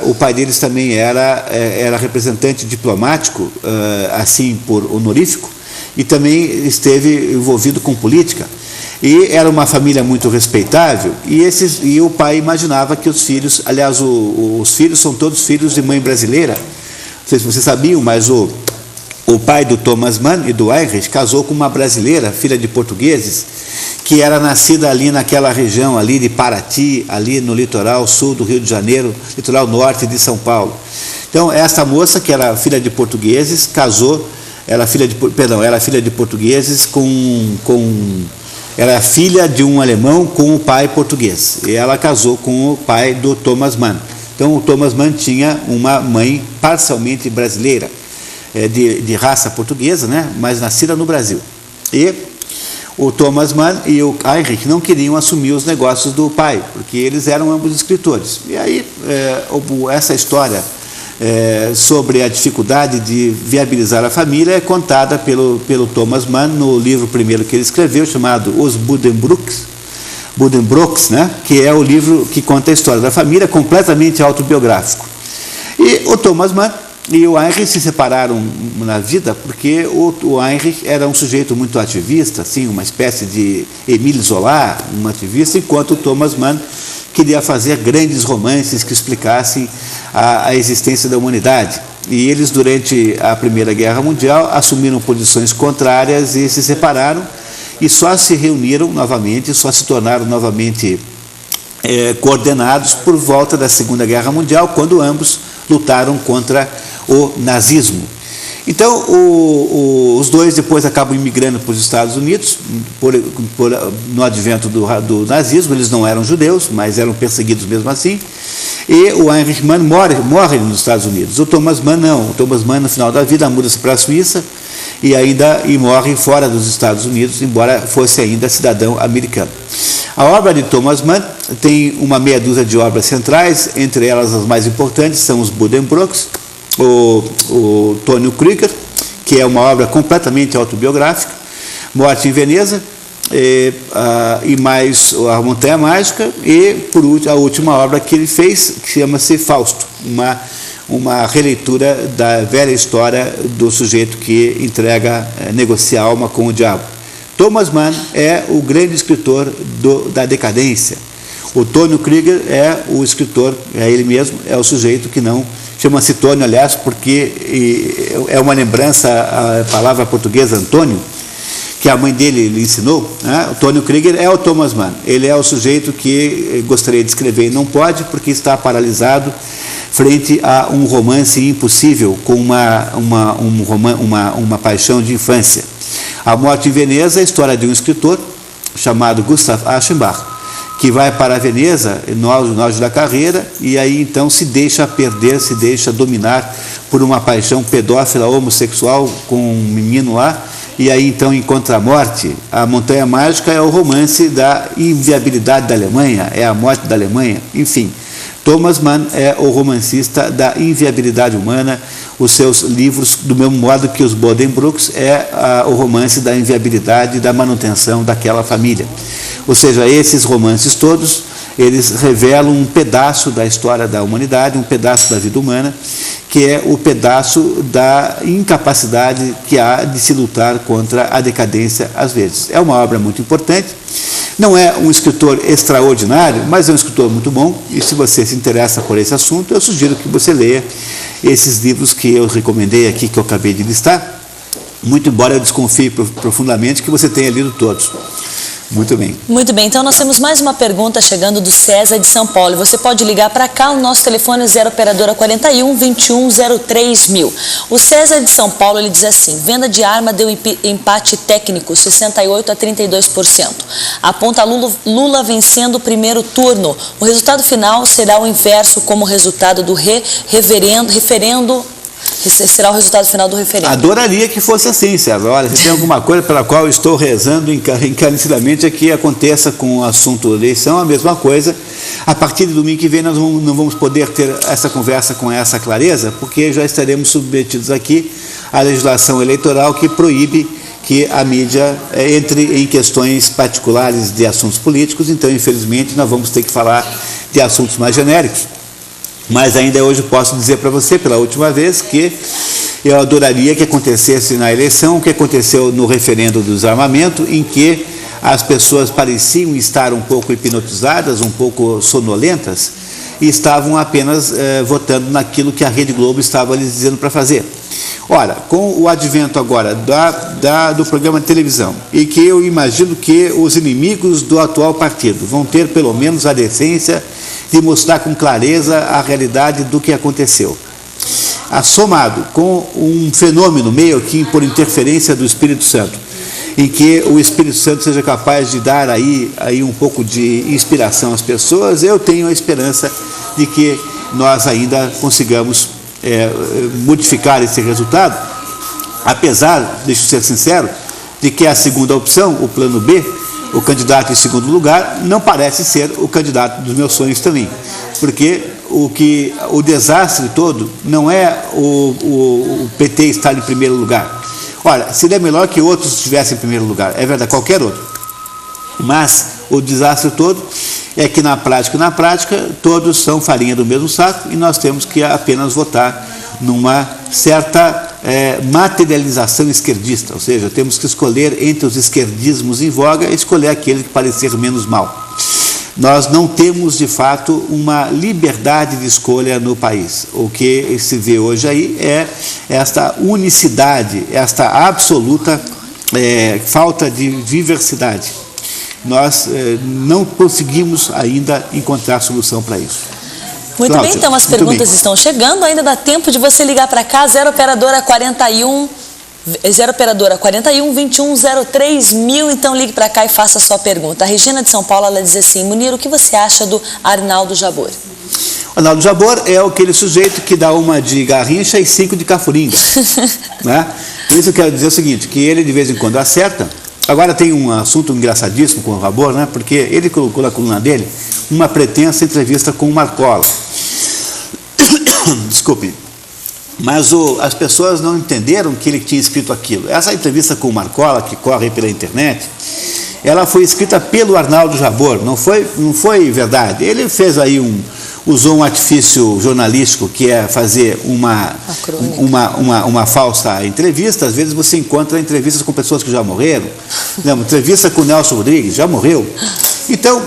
[SPEAKER 1] o pai deles também era representante diplomático, assim por honorífico, e também esteve envolvido com política. E era uma família muito respeitável, e o pai imaginava que os filhos, aliás, os filhos são todos filhos de mãe brasileira. Não sei se vocês sabiam, mas o pai do Thomas Mann e do Heinrich casou com uma brasileira, filha de portugueses, que era nascida ali naquela região ali de Paraty, ali no litoral sul do Rio de Janeiro, litoral norte de São Paulo. Então, essa moça, que era filha de portugueses, casou, era filha de portugueses era filha de um alemão com o pai português. E ela casou com o pai do Thomas Mann. Então, o Thomas Mann tinha uma mãe parcialmente brasileira, de raça portuguesa, né? Mas nascida no Brasil. E o Thomas Mann e o Heinrich não queriam assumir os negócios do pai, porque eles eram ambos escritores. E aí, essa história sobre a dificuldade de viabilizar a família é contada pelo Thomas Mann no livro primeiro que ele escreveu, chamado Os Buddenbrooks, né? Que é o livro que conta a história da família, completamente autobiográfico. E o Thomas Mann e o Heinrich se separaram na vida porque o Heinrich era um sujeito muito ativista, assim, uma espécie de Émile Zola, um ativista, enquanto o Thomas Mann queria fazer grandes romances que explicassem a existência da humanidade. E eles, durante a Primeira Guerra Mundial, assumiram posições contrárias e se separaram, e só se reuniram novamente, só se tornaram novamente coordenados por volta da Segunda Guerra Mundial, quando ambos lutaram contra o nazismo. Então, os dois depois acabam imigrando para os Estados Unidos, no advento do nazismo. Eles não eram judeus, mas eram perseguidos mesmo assim. E o Heinrich Mann morre nos Estados Unidos. O Thomas Mann não. O Thomas Mann, no final da vida, muda-se para a Suíça e morre fora dos Estados Unidos, embora fosse ainda cidadão americano. A obra de Thomas Mann tem uma meia dúzia de obras centrais, entre elas as mais importantes são os Buddenbrooks, o Tônio Krüger, que é uma obra completamente autobiográfica, Morte em Veneza, e mais a Montanha Mágica, e por último a última obra que ele fez, que chama-se Fausto, uma releitura da velha história do sujeito que negocia a alma com o diabo. Thomas Mann é o grande escritor da decadência. O Tônio Krüger é o escritor, ele mesmo, é o sujeito que não... Chama-se Tônio, aliás, porque é uma lembrança à palavra portuguesa Antônio, que a mãe dele lhe ensinou, né? O Tônio Krüger é o Thomas Mann. Ele é o sujeito que gostaria de escrever e não pode, porque está paralisado frente a um romance impossível com uma paixão de infância. A Morte em Veneza é a história de um escritor chamado Gustav Aschenbach, que vai para Veneza no auge da carreira, e aí então se deixa perder, se deixa dominar por uma paixão pedófila homossexual com um menino lá, e aí então encontra a morte. A Montanha Mágica é o romance da inviabilidade da Alemanha, é a morte da Alemanha, enfim. Thomas Mann é o romancista da inviabilidade humana. Os seus livros, do mesmo modo que os Buddenbrooks, o romance da inviabilidade e da manutenção daquela família. Ou seja, esses romances todos, eles revelam um pedaço da história da humanidade, um pedaço da vida humana, que é o pedaço da incapacidade que há de se lutar contra a decadência às vezes. É uma obra muito importante. Não é um escritor extraordinário, mas é um escritor muito bom, e se você se interessa por esse assunto, eu sugiro que você leia esses livros que eu recomendei aqui, que eu acabei de listar, muito embora eu desconfie profundamente que você tenha lido todos. Muito bem.
[SPEAKER 2] Muito bem, então nós temos mais uma pergunta chegando do César de São Paulo. Você pode ligar para cá, o nosso telefone é 0 operadora 41 21 03 mil. O César de São Paulo, ele diz assim: venda de arma deu empate técnico, 68% a 32%. Aponta Lula vencendo o primeiro turno. O resultado final será o inverso como resultado do referendo. Será o resultado final do referendo.
[SPEAKER 1] Adoraria que fosse assim, César. Olha, se tem alguma coisa pela qual eu estou rezando encarecidamente é que aconteça com o assunto eleição, a mesma coisa. A partir de domingo que vem nós não vamos poder ter essa conversa com essa clareza, porque já estaremos submetidos aqui à legislação eleitoral que proíbe que a mídia entre em questões particulares de assuntos políticos. Então, infelizmente, nós vamos ter que falar de assuntos mais genéricos. Mas ainda hoje posso dizer para você, pela última vez, que eu adoraria que acontecesse na eleição o que aconteceu no referendo do desarmamento, em que as pessoas pareciam estar um pouco hipnotizadas, um pouco sonolentas, e estavam apenas votando naquilo que a Rede Globo estava lhes dizendo para fazer. Ora, com o advento agora do programa de televisão, e que eu imagino que os inimigos do atual partido vão ter pelo menos a decência de mostrar com clareza a realidade do que aconteceu. Somado com um fenômeno meio que por interferência do Espírito Santo, em que o Espírito Santo seja capaz de dar aí um pouco de inspiração às pessoas, eu tenho a esperança de que nós ainda consigamos modificar esse resultado, apesar, deixa eu ser sincero, de que a segunda opção, o plano B, o candidato em segundo lugar, não parece ser o candidato dos meus sonhos também, porque o desastre todo não é o PT estar em primeiro lugar. Olha, seria melhor que outros estivessem em primeiro lugar, é verdade, qualquer outro, mas o desastre todo é que na prática todos são farinha do mesmo saco e nós temos que apenas votar numa certa materialização esquerdista, ou seja, temos que escolher entre os esquerdismos em voga e escolher aquele que parecer menos mal. Nós não temos, de fato, uma liberdade de escolha no país. O que se vê hoje aí é esta unicidade, esta absoluta falta de diversidade. Nós não conseguimos ainda encontrar solução para isso.
[SPEAKER 2] Muito Cláudia, bem, então as perguntas estão chegando, ainda dá tempo de você ligar para cá, 0 operadora 41 21 03 mil, então ligue para cá e faça a sua pergunta. A Regina de São Paulo, ela diz assim: Munir, o que você acha do Arnaldo Jabor?
[SPEAKER 1] O Arnaldo Jabor é aquele sujeito que dá uma de Garrincha e 5 de Cafuringa. Né? Por isso eu quero dizer o seguinte, que ele de vez em quando acerta. Agora tem um assunto engraçadíssimo com o Jabor, né? Porque ele colocou na coluna dele uma pretensa entrevista com o Marcola. Desculpe. Mas as pessoas não entenderam que ele tinha escrito aquilo. Essa entrevista com o Marcola, que corre pela internet, ela foi escrita pelo Arnaldo Jabor, não foi verdade. Ele fez aí usou um artifício jornalístico, que é fazer uma falsa entrevista. Às vezes você encontra entrevistas com pessoas que já morreram. Não, entrevista com o Nelson Rodrigues, já morreu. Então,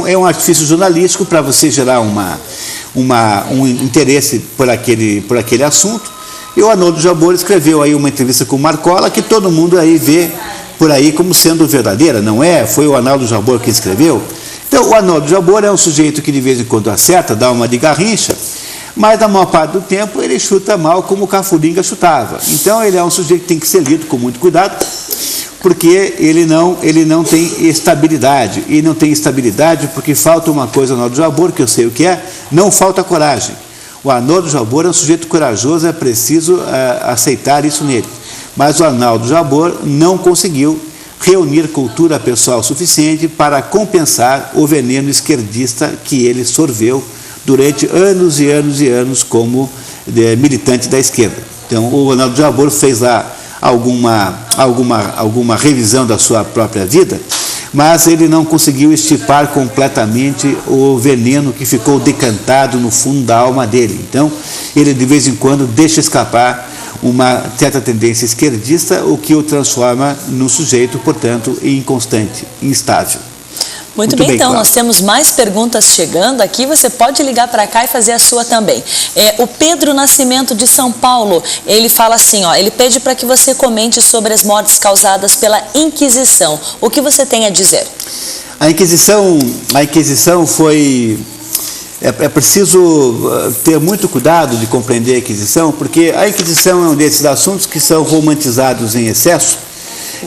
[SPEAKER 1] é um artifício jornalístico para você gerar um interesse por aquele assunto. E o Arnaldo Jabor escreveu aí uma entrevista com o Marcola, que todo mundo aí vê por aí como sendo verdadeira, não é? Foi o Arnaldo Jabor que escreveu. Então, o Arnaldo Jabor é um sujeito que de vez em quando acerta, dá uma de Garrincha, mas na maior parte do tempo ele chuta mal como o Cafuringa chutava. Então, ele é um sujeito que tem que ser lido com muito cuidado, porque ele não tem estabilidade. E não tem estabilidade porque falta uma coisa no Arnaldo Jabor, que eu sei o que é, não falta coragem. O Arnaldo Jabor é um sujeito corajoso, é preciso aceitar isso nele. Mas o Arnaldo Jabor não conseguiu reunir cultura pessoal suficiente para compensar o veneno esquerdista que ele sorveu durante anos e anos e anos como militante da esquerda. Então, o Arnaldo Jabor fez lá alguma revisão da sua própria vida, mas ele não conseguiu estipar completamente o veneno que ficou decantado no fundo da alma dele. Então, ele de vez em quando deixa escapar uma certa tendência esquerdista, o que o transforma num sujeito, portanto, inconstante, instável.
[SPEAKER 2] Muito bem, então, nós temos mais perguntas chegando aqui, você pode ligar para cá e fazer a sua também. O Pedro Nascimento de São Paulo, ele fala assim, ó, ele pede para que você comente sobre as mortes causadas pela Inquisição. O que você tem a dizer?
[SPEAKER 1] A Inquisição foi... É preciso ter muito cuidado de compreender a Inquisição, porque a Inquisição é um desses assuntos que são romantizados em excesso,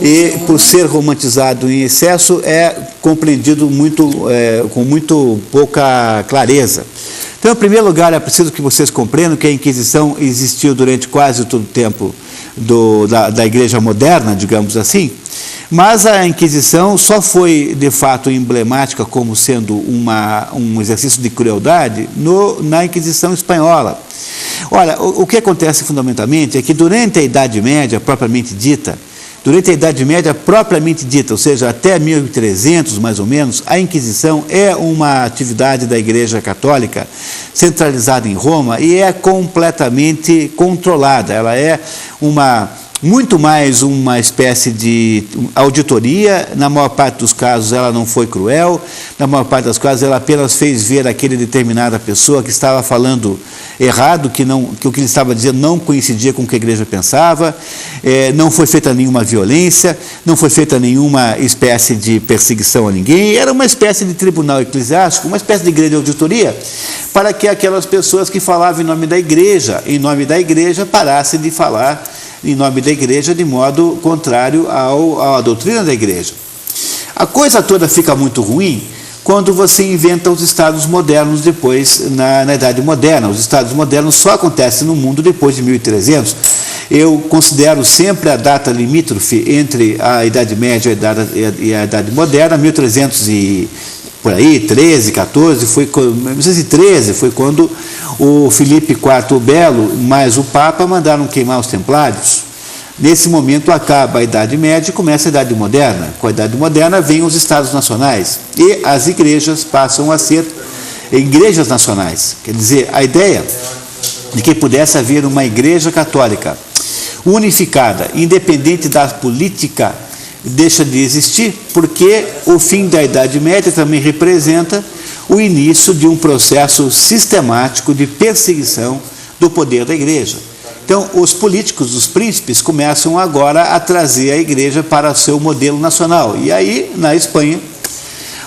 [SPEAKER 1] e por ser romantizado em excesso é compreendido com muito pouca clareza. Então, em primeiro lugar, é preciso que vocês compreendam que a Inquisição existiu durante quase todo o tempo da Igreja moderna, digamos assim, mas a Inquisição só foi, de fato, emblemática como sendo um exercício de crueldade na Inquisição espanhola. Olha, o que acontece fundamentalmente é que durante a Idade Média, propriamente dita, ou seja, até 1300 mais ou menos, a Inquisição é uma atividade da Igreja Católica centralizada em Roma e é completamente controlada. Ela é muito mais uma espécie de auditoria. Na maior parte dos casos ela não foi cruel, na maior parte dos casos ela apenas fez ver aquele determinada pessoa que estava falando errado, que o que ele estava dizendo não coincidia com o que a igreja pensava, não foi feita nenhuma violência, não foi feita nenhuma espécie de perseguição a ninguém, era uma espécie de tribunal eclesiástico, uma espécie de grande auditoria, para que aquelas pessoas que falavam em nome da igreja parassem de falar em nome da igreja de modo contrário à doutrina da igreja. A coisa toda fica muito ruim quando você inventa os estados modernos depois, na Idade Moderna. Os estados modernos só acontecem no mundo depois de 1300. Eu considero sempre a data limítrofe entre a Idade Média e a Idade Moderna, 1300 e por aí, 13, 14, 1913 foi quando o Filipe IV o Belo, mais o Papa, mandaram queimar os Templários. Nesse momento acaba a Idade Média e começa a Idade Moderna. Com a Idade Moderna vêm os Estados Nacionais e as igrejas passam a ser igrejas nacionais. Quer dizer, a ideia de que pudesse haver uma igreja católica unificada, independente da política, deixa de existir, porque o fim da Idade Média também representa o início de um processo sistemático de perseguição do poder da igreja. Então, os políticos, os príncipes, começam agora a trazer a igreja para o seu modelo nacional. E aí, na Espanha,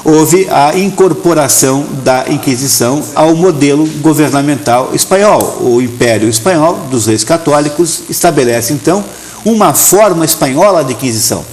[SPEAKER 1] houve a incorporação da Inquisição ao modelo governamental espanhol. O Império Espanhol, dos reis católicos, estabelece, então, uma forma espanhola de Inquisição.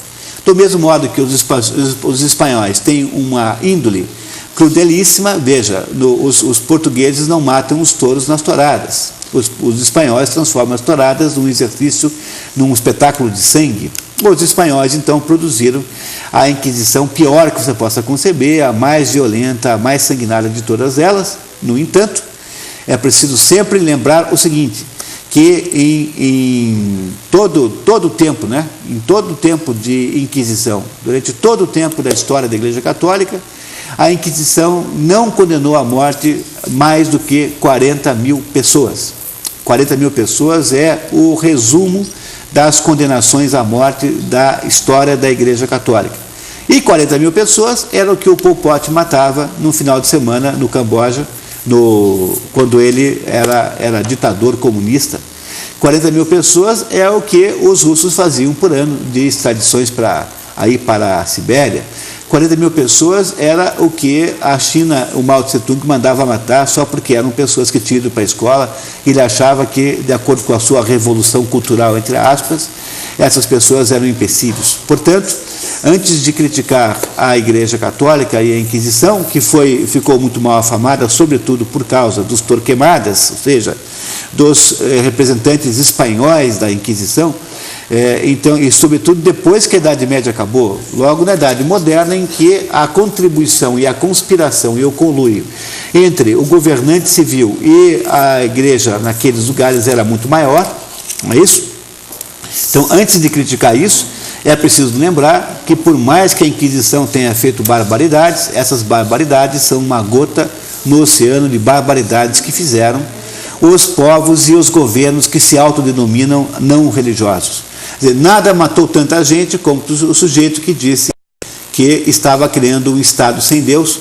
[SPEAKER 1] Do mesmo modo que os espanhóis têm uma índole crudelíssima, veja, os portugueses não matam os touros nas touradas. Os espanhóis transformam as touradas num exercício, num espetáculo de sangue. Os espanhóis, então, produziram a Inquisição pior que você possa conceber, a mais violenta, a mais sanguinária de todas elas. No entanto, é preciso sempre lembrar o seguinte, que em todo o tempo, né, em todo o tempo de Inquisição, durante todo o tempo da história da Igreja Católica, a Inquisição não condenou à morte mais do que 40 mil pessoas. 40 mil pessoas é o resumo das condenações à morte da história da Igreja Católica. E 40 mil pessoas era o que o Pol Pot matava no final de semana no Camboja, quando ele era ditador comunista. 40 mil pessoas é o que os russos faziam por ano de extradições para a Sibéria. 40 mil pessoas era o que a China, o Mao Tse-tung, mandava matar só porque eram pessoas que tinham ido para a escola e ele achava que, de acordo com a sua revolução cultural, entre aspas, essas pessoas eram empecilhos. Portanto, antes de criticar a Igreja Católica e a Inquisição, que ficou muito mal afamada, sobretudo por causa dos torquemadas, ou seja, dos representantes espanhóis da Inquisição, então, e sobretudo depois que a Idade Média acabou, logo na Idade Moderna, em que a contribuição e a conspiração e o conluio entre o governante civil e a igreja naqueles lugares era muito maior, não é isso? Então, antes de criticar isso, é preciso lembrar que por mais que a Inquisição tenha feito barbaridades, essas barbaridades são uma gota no oceano de barbaridades que fizeram os povos e os governos que se autodenominam não religiosos. Quer dizer, nada matou tanta gente como o sujeito que disse que estava criando um Estado sem Deus,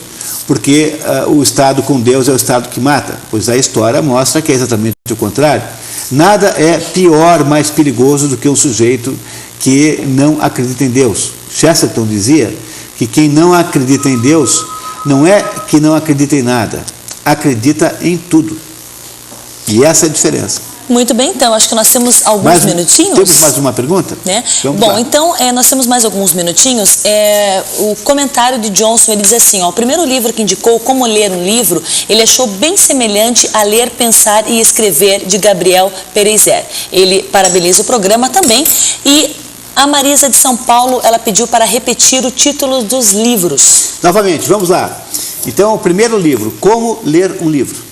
[SPEAKER 1] porque o Estado com Deus é o Estado que mata. Pois a história mostra que é exatamente o contrário. Nada é pior, mais perigoso do que um sujeito que não acredita em Deus. Chesterton dizia que quem não acredita em Deus não é que não acredita em nada, acredita em tudo. E essa é a diferença.
[SPEAKER 2] Muito bem, então, acho que nós temos alguns minutinhos.
[SPEAKER 1] Temos mais uma pergunta?
[SPEAKER 2] Né? Bom, lá. Então, nós temos mais alguns minutinhos. O comentário de Johnson, ele diz assim, ó, o primeiro livro que indicou como ler um livro, ele achou bem semelhante a Ler, Pensar e Escrever, de Gabriel Pereizer. Ele parabeniza o programa também. E a Marisa de São Paulo, ela pediu para repetir o título dos livros.
[SPEAKER 1] Novamente, vamos lá. Então, o primeiro livro, Como Ler um Livro.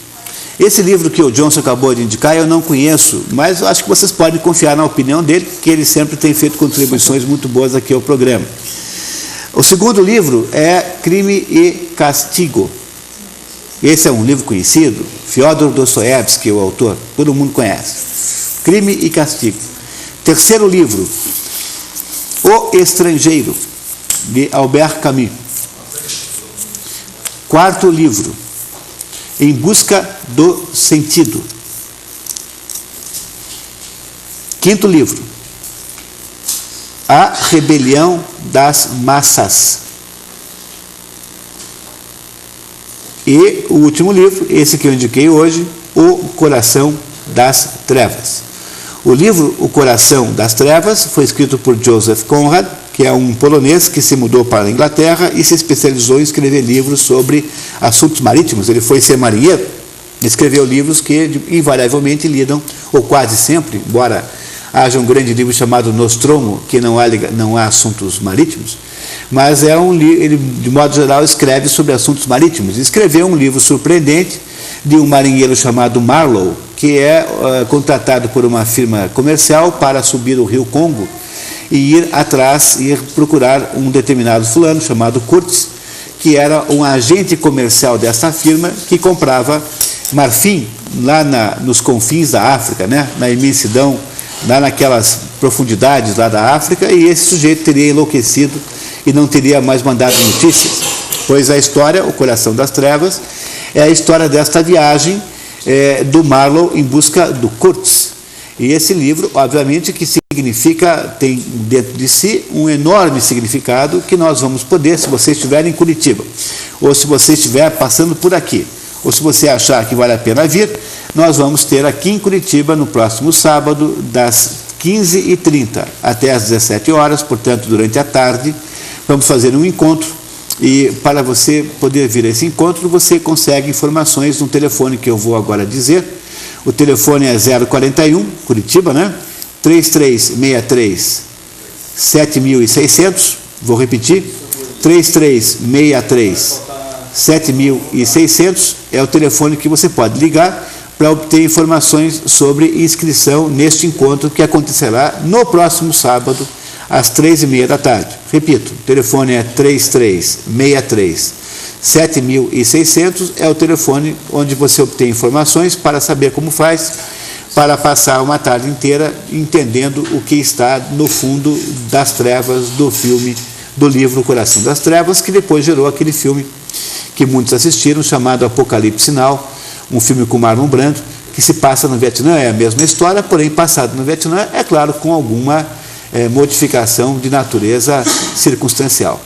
[SPEAKER 1] Esse livro que o Johnson acabou de indicar, eu não conheço, mas eu acho que vocês podem confiar na opinião dele, que ele sempre tem feito contribuições muito boas aqui ao programa. O segundo livro é Crime e Castigo. Esse é um livro conhecido, Fyodor Dostoiévski, o autor, todo mundo conhece. Crime e Castigo. Terceiro livro, O Estrangeiro, de Albert Camus. Quarto livro, Em Busca do Sentido. Quinto livro, A Rebelião das Massas. E o último livro, esse que eu indiquei hoje, O Coração das Trevas. O livro O Coração das Trevas foi escrito por Joseph Conrad, que é um polonês que se mudou para a Inglaterra e se especializou em escrever livros sobre assuntos marítimos. Ele foi ser marinheiro, escreveu livros que invariavelmente lidam, ou quase sempre, embora haja um grande livro chamado Nostromo, que não há assuntos marítimos, mas ele, de modo geral, escreve sobre assuntos marítimos. Escreveu um livro surpreendente de um marinheiro chamado Marlowe, que é contratado por uma firma comercial para subir o rio Congo e ir procurar um determinado fulano chamado Kurtz, que era um agente comercial dessa firma que comprava marfim lá nos confins da África, né? Na imensidão, lá naquelas profundidades lá da África, e esse sujeito teria enlouquecido e não teria mais mandado notícias. Pois a história, O Coração das Trevas, é a história desta viagem do Marlowe em busca do Kurtz. E esse livro, obviamente, que significa, tem dentro de si um enorme significado que nós vamos poder, se você estiver em Curitiba, ou se você estiver passando por aqui, ou se você achar que vale a pena vir, nós vamos ter aqui em Curitiba, no próximo sábado, das 15h30 até as 17 horas, portanto, durante a tarde, vamos fazer um encontro. E para você poder vir a esse encontro, você consegue informações no telefone que eu vou agora dizer. O telefone é 041, Curitiba, né? 3363-7600, vou repetir, 3363-7600 é o telefone que você pode ligar para obter informações sobre inscrição neste encontro que acontecerá no próximo sábado, às 3h30 da tarde. Repito, o telefone é 3363-7600, é o telefone onde você obtém informações para saber como faz, para passar uma tarde inteira entendendo o que está no fundo das trevas do filme, do livro O Coração das Trevas, que depois gerou aquele filme que muitos assistiram, chamado Apocalipse Now, um filme com Marlon Brando, que se passa no Vietnã, é a mesma história, porém passado no Vietnã, é claro, com alguma modificação de natureza circunstancial.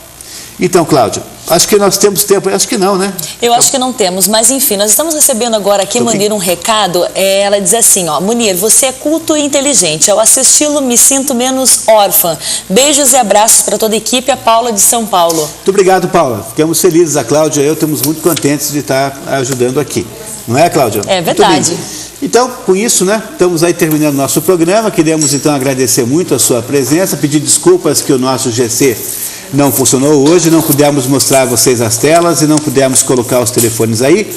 [SPEAKER 1] Então, Cláudia, acho que nós temos tempo, acho que não, né?
[SPEAKER 2] Eu acho que não temos, mas enfim, nós estamos recebendo agora aqui, Munir, um recado. Ela diz assim, ó, Munir, você é culto e inteligente, ao assisti-lo me sinto menos órfã. Beijos e abraços para toda a equipe, a Paula de São Paulo.
[SPEAKER 1] Muito obrigado, Paula. Ficamos felizes, a Cláudia e eu estamos muito contentes de estar ajudando aqui. Não é, Cláudia?
[SPEAKER 2] É verdade.
[SPEAKER 1] Então, com isso, né, estamos aí terminando nosso programa. Queremos, então, agradecer muito a sua presença, pedir desculpas que o nosso GC não funcionou hoje, não pudemos mostrar a vocês as telas e não pudemos colocar os telefones aí,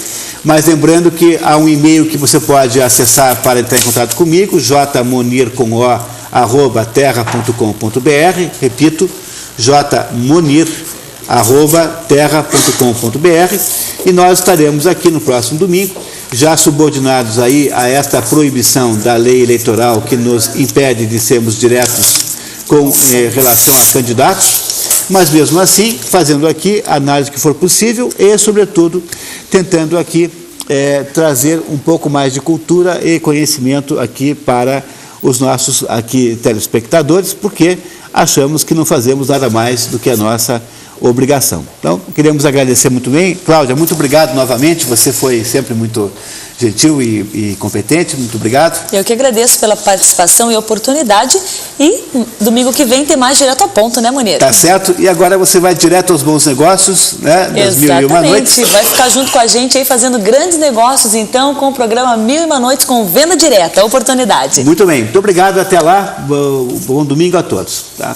[SPEAKER 1] mas lembrando que há um e-mail que você pode acessar para entrar em contato comigo, jmonir@terra.com.br, repito, jmonir@terra.com.br, e nós estaremos aqui no próximo domingo, já subordinados aí a esta proibição da lei eleitoral que nos impede de sermos diretos com relação a candidatos, mas mesmo assim, fazendo aqui a análise que for possível e, sobretudo, tentando aqui trazer um pouco mais de cultura e conhecimento aqui para os nossos aqui telespectadores, porque achamos que não fazemos nada mais do que a nossa obrigação. Então, queremos agradecer muito bem. Cláudia, muito obrigado novamente, você foi sempre muito gentil e competente, muito obrigado.
[SPEAKER 2] Eu que agradeço pela participação e oportunidade, e domingo que vem tem mais Direto ao Ponto, né, Moneiro?
[SPEAKER 1] Tá certo, e agora você vai direto aos bons negócios, né, das Mil e Uma Noites.
[SPEAKER 2] Vai ficar junto com a gente aí fazendo grandes negócios, então, com o programa Mil e Uma Noites com venda direta, oportunidade.
[SPEAKER 1] Muito bem, muito obrigado, até lá, bom domingo a todos, tá?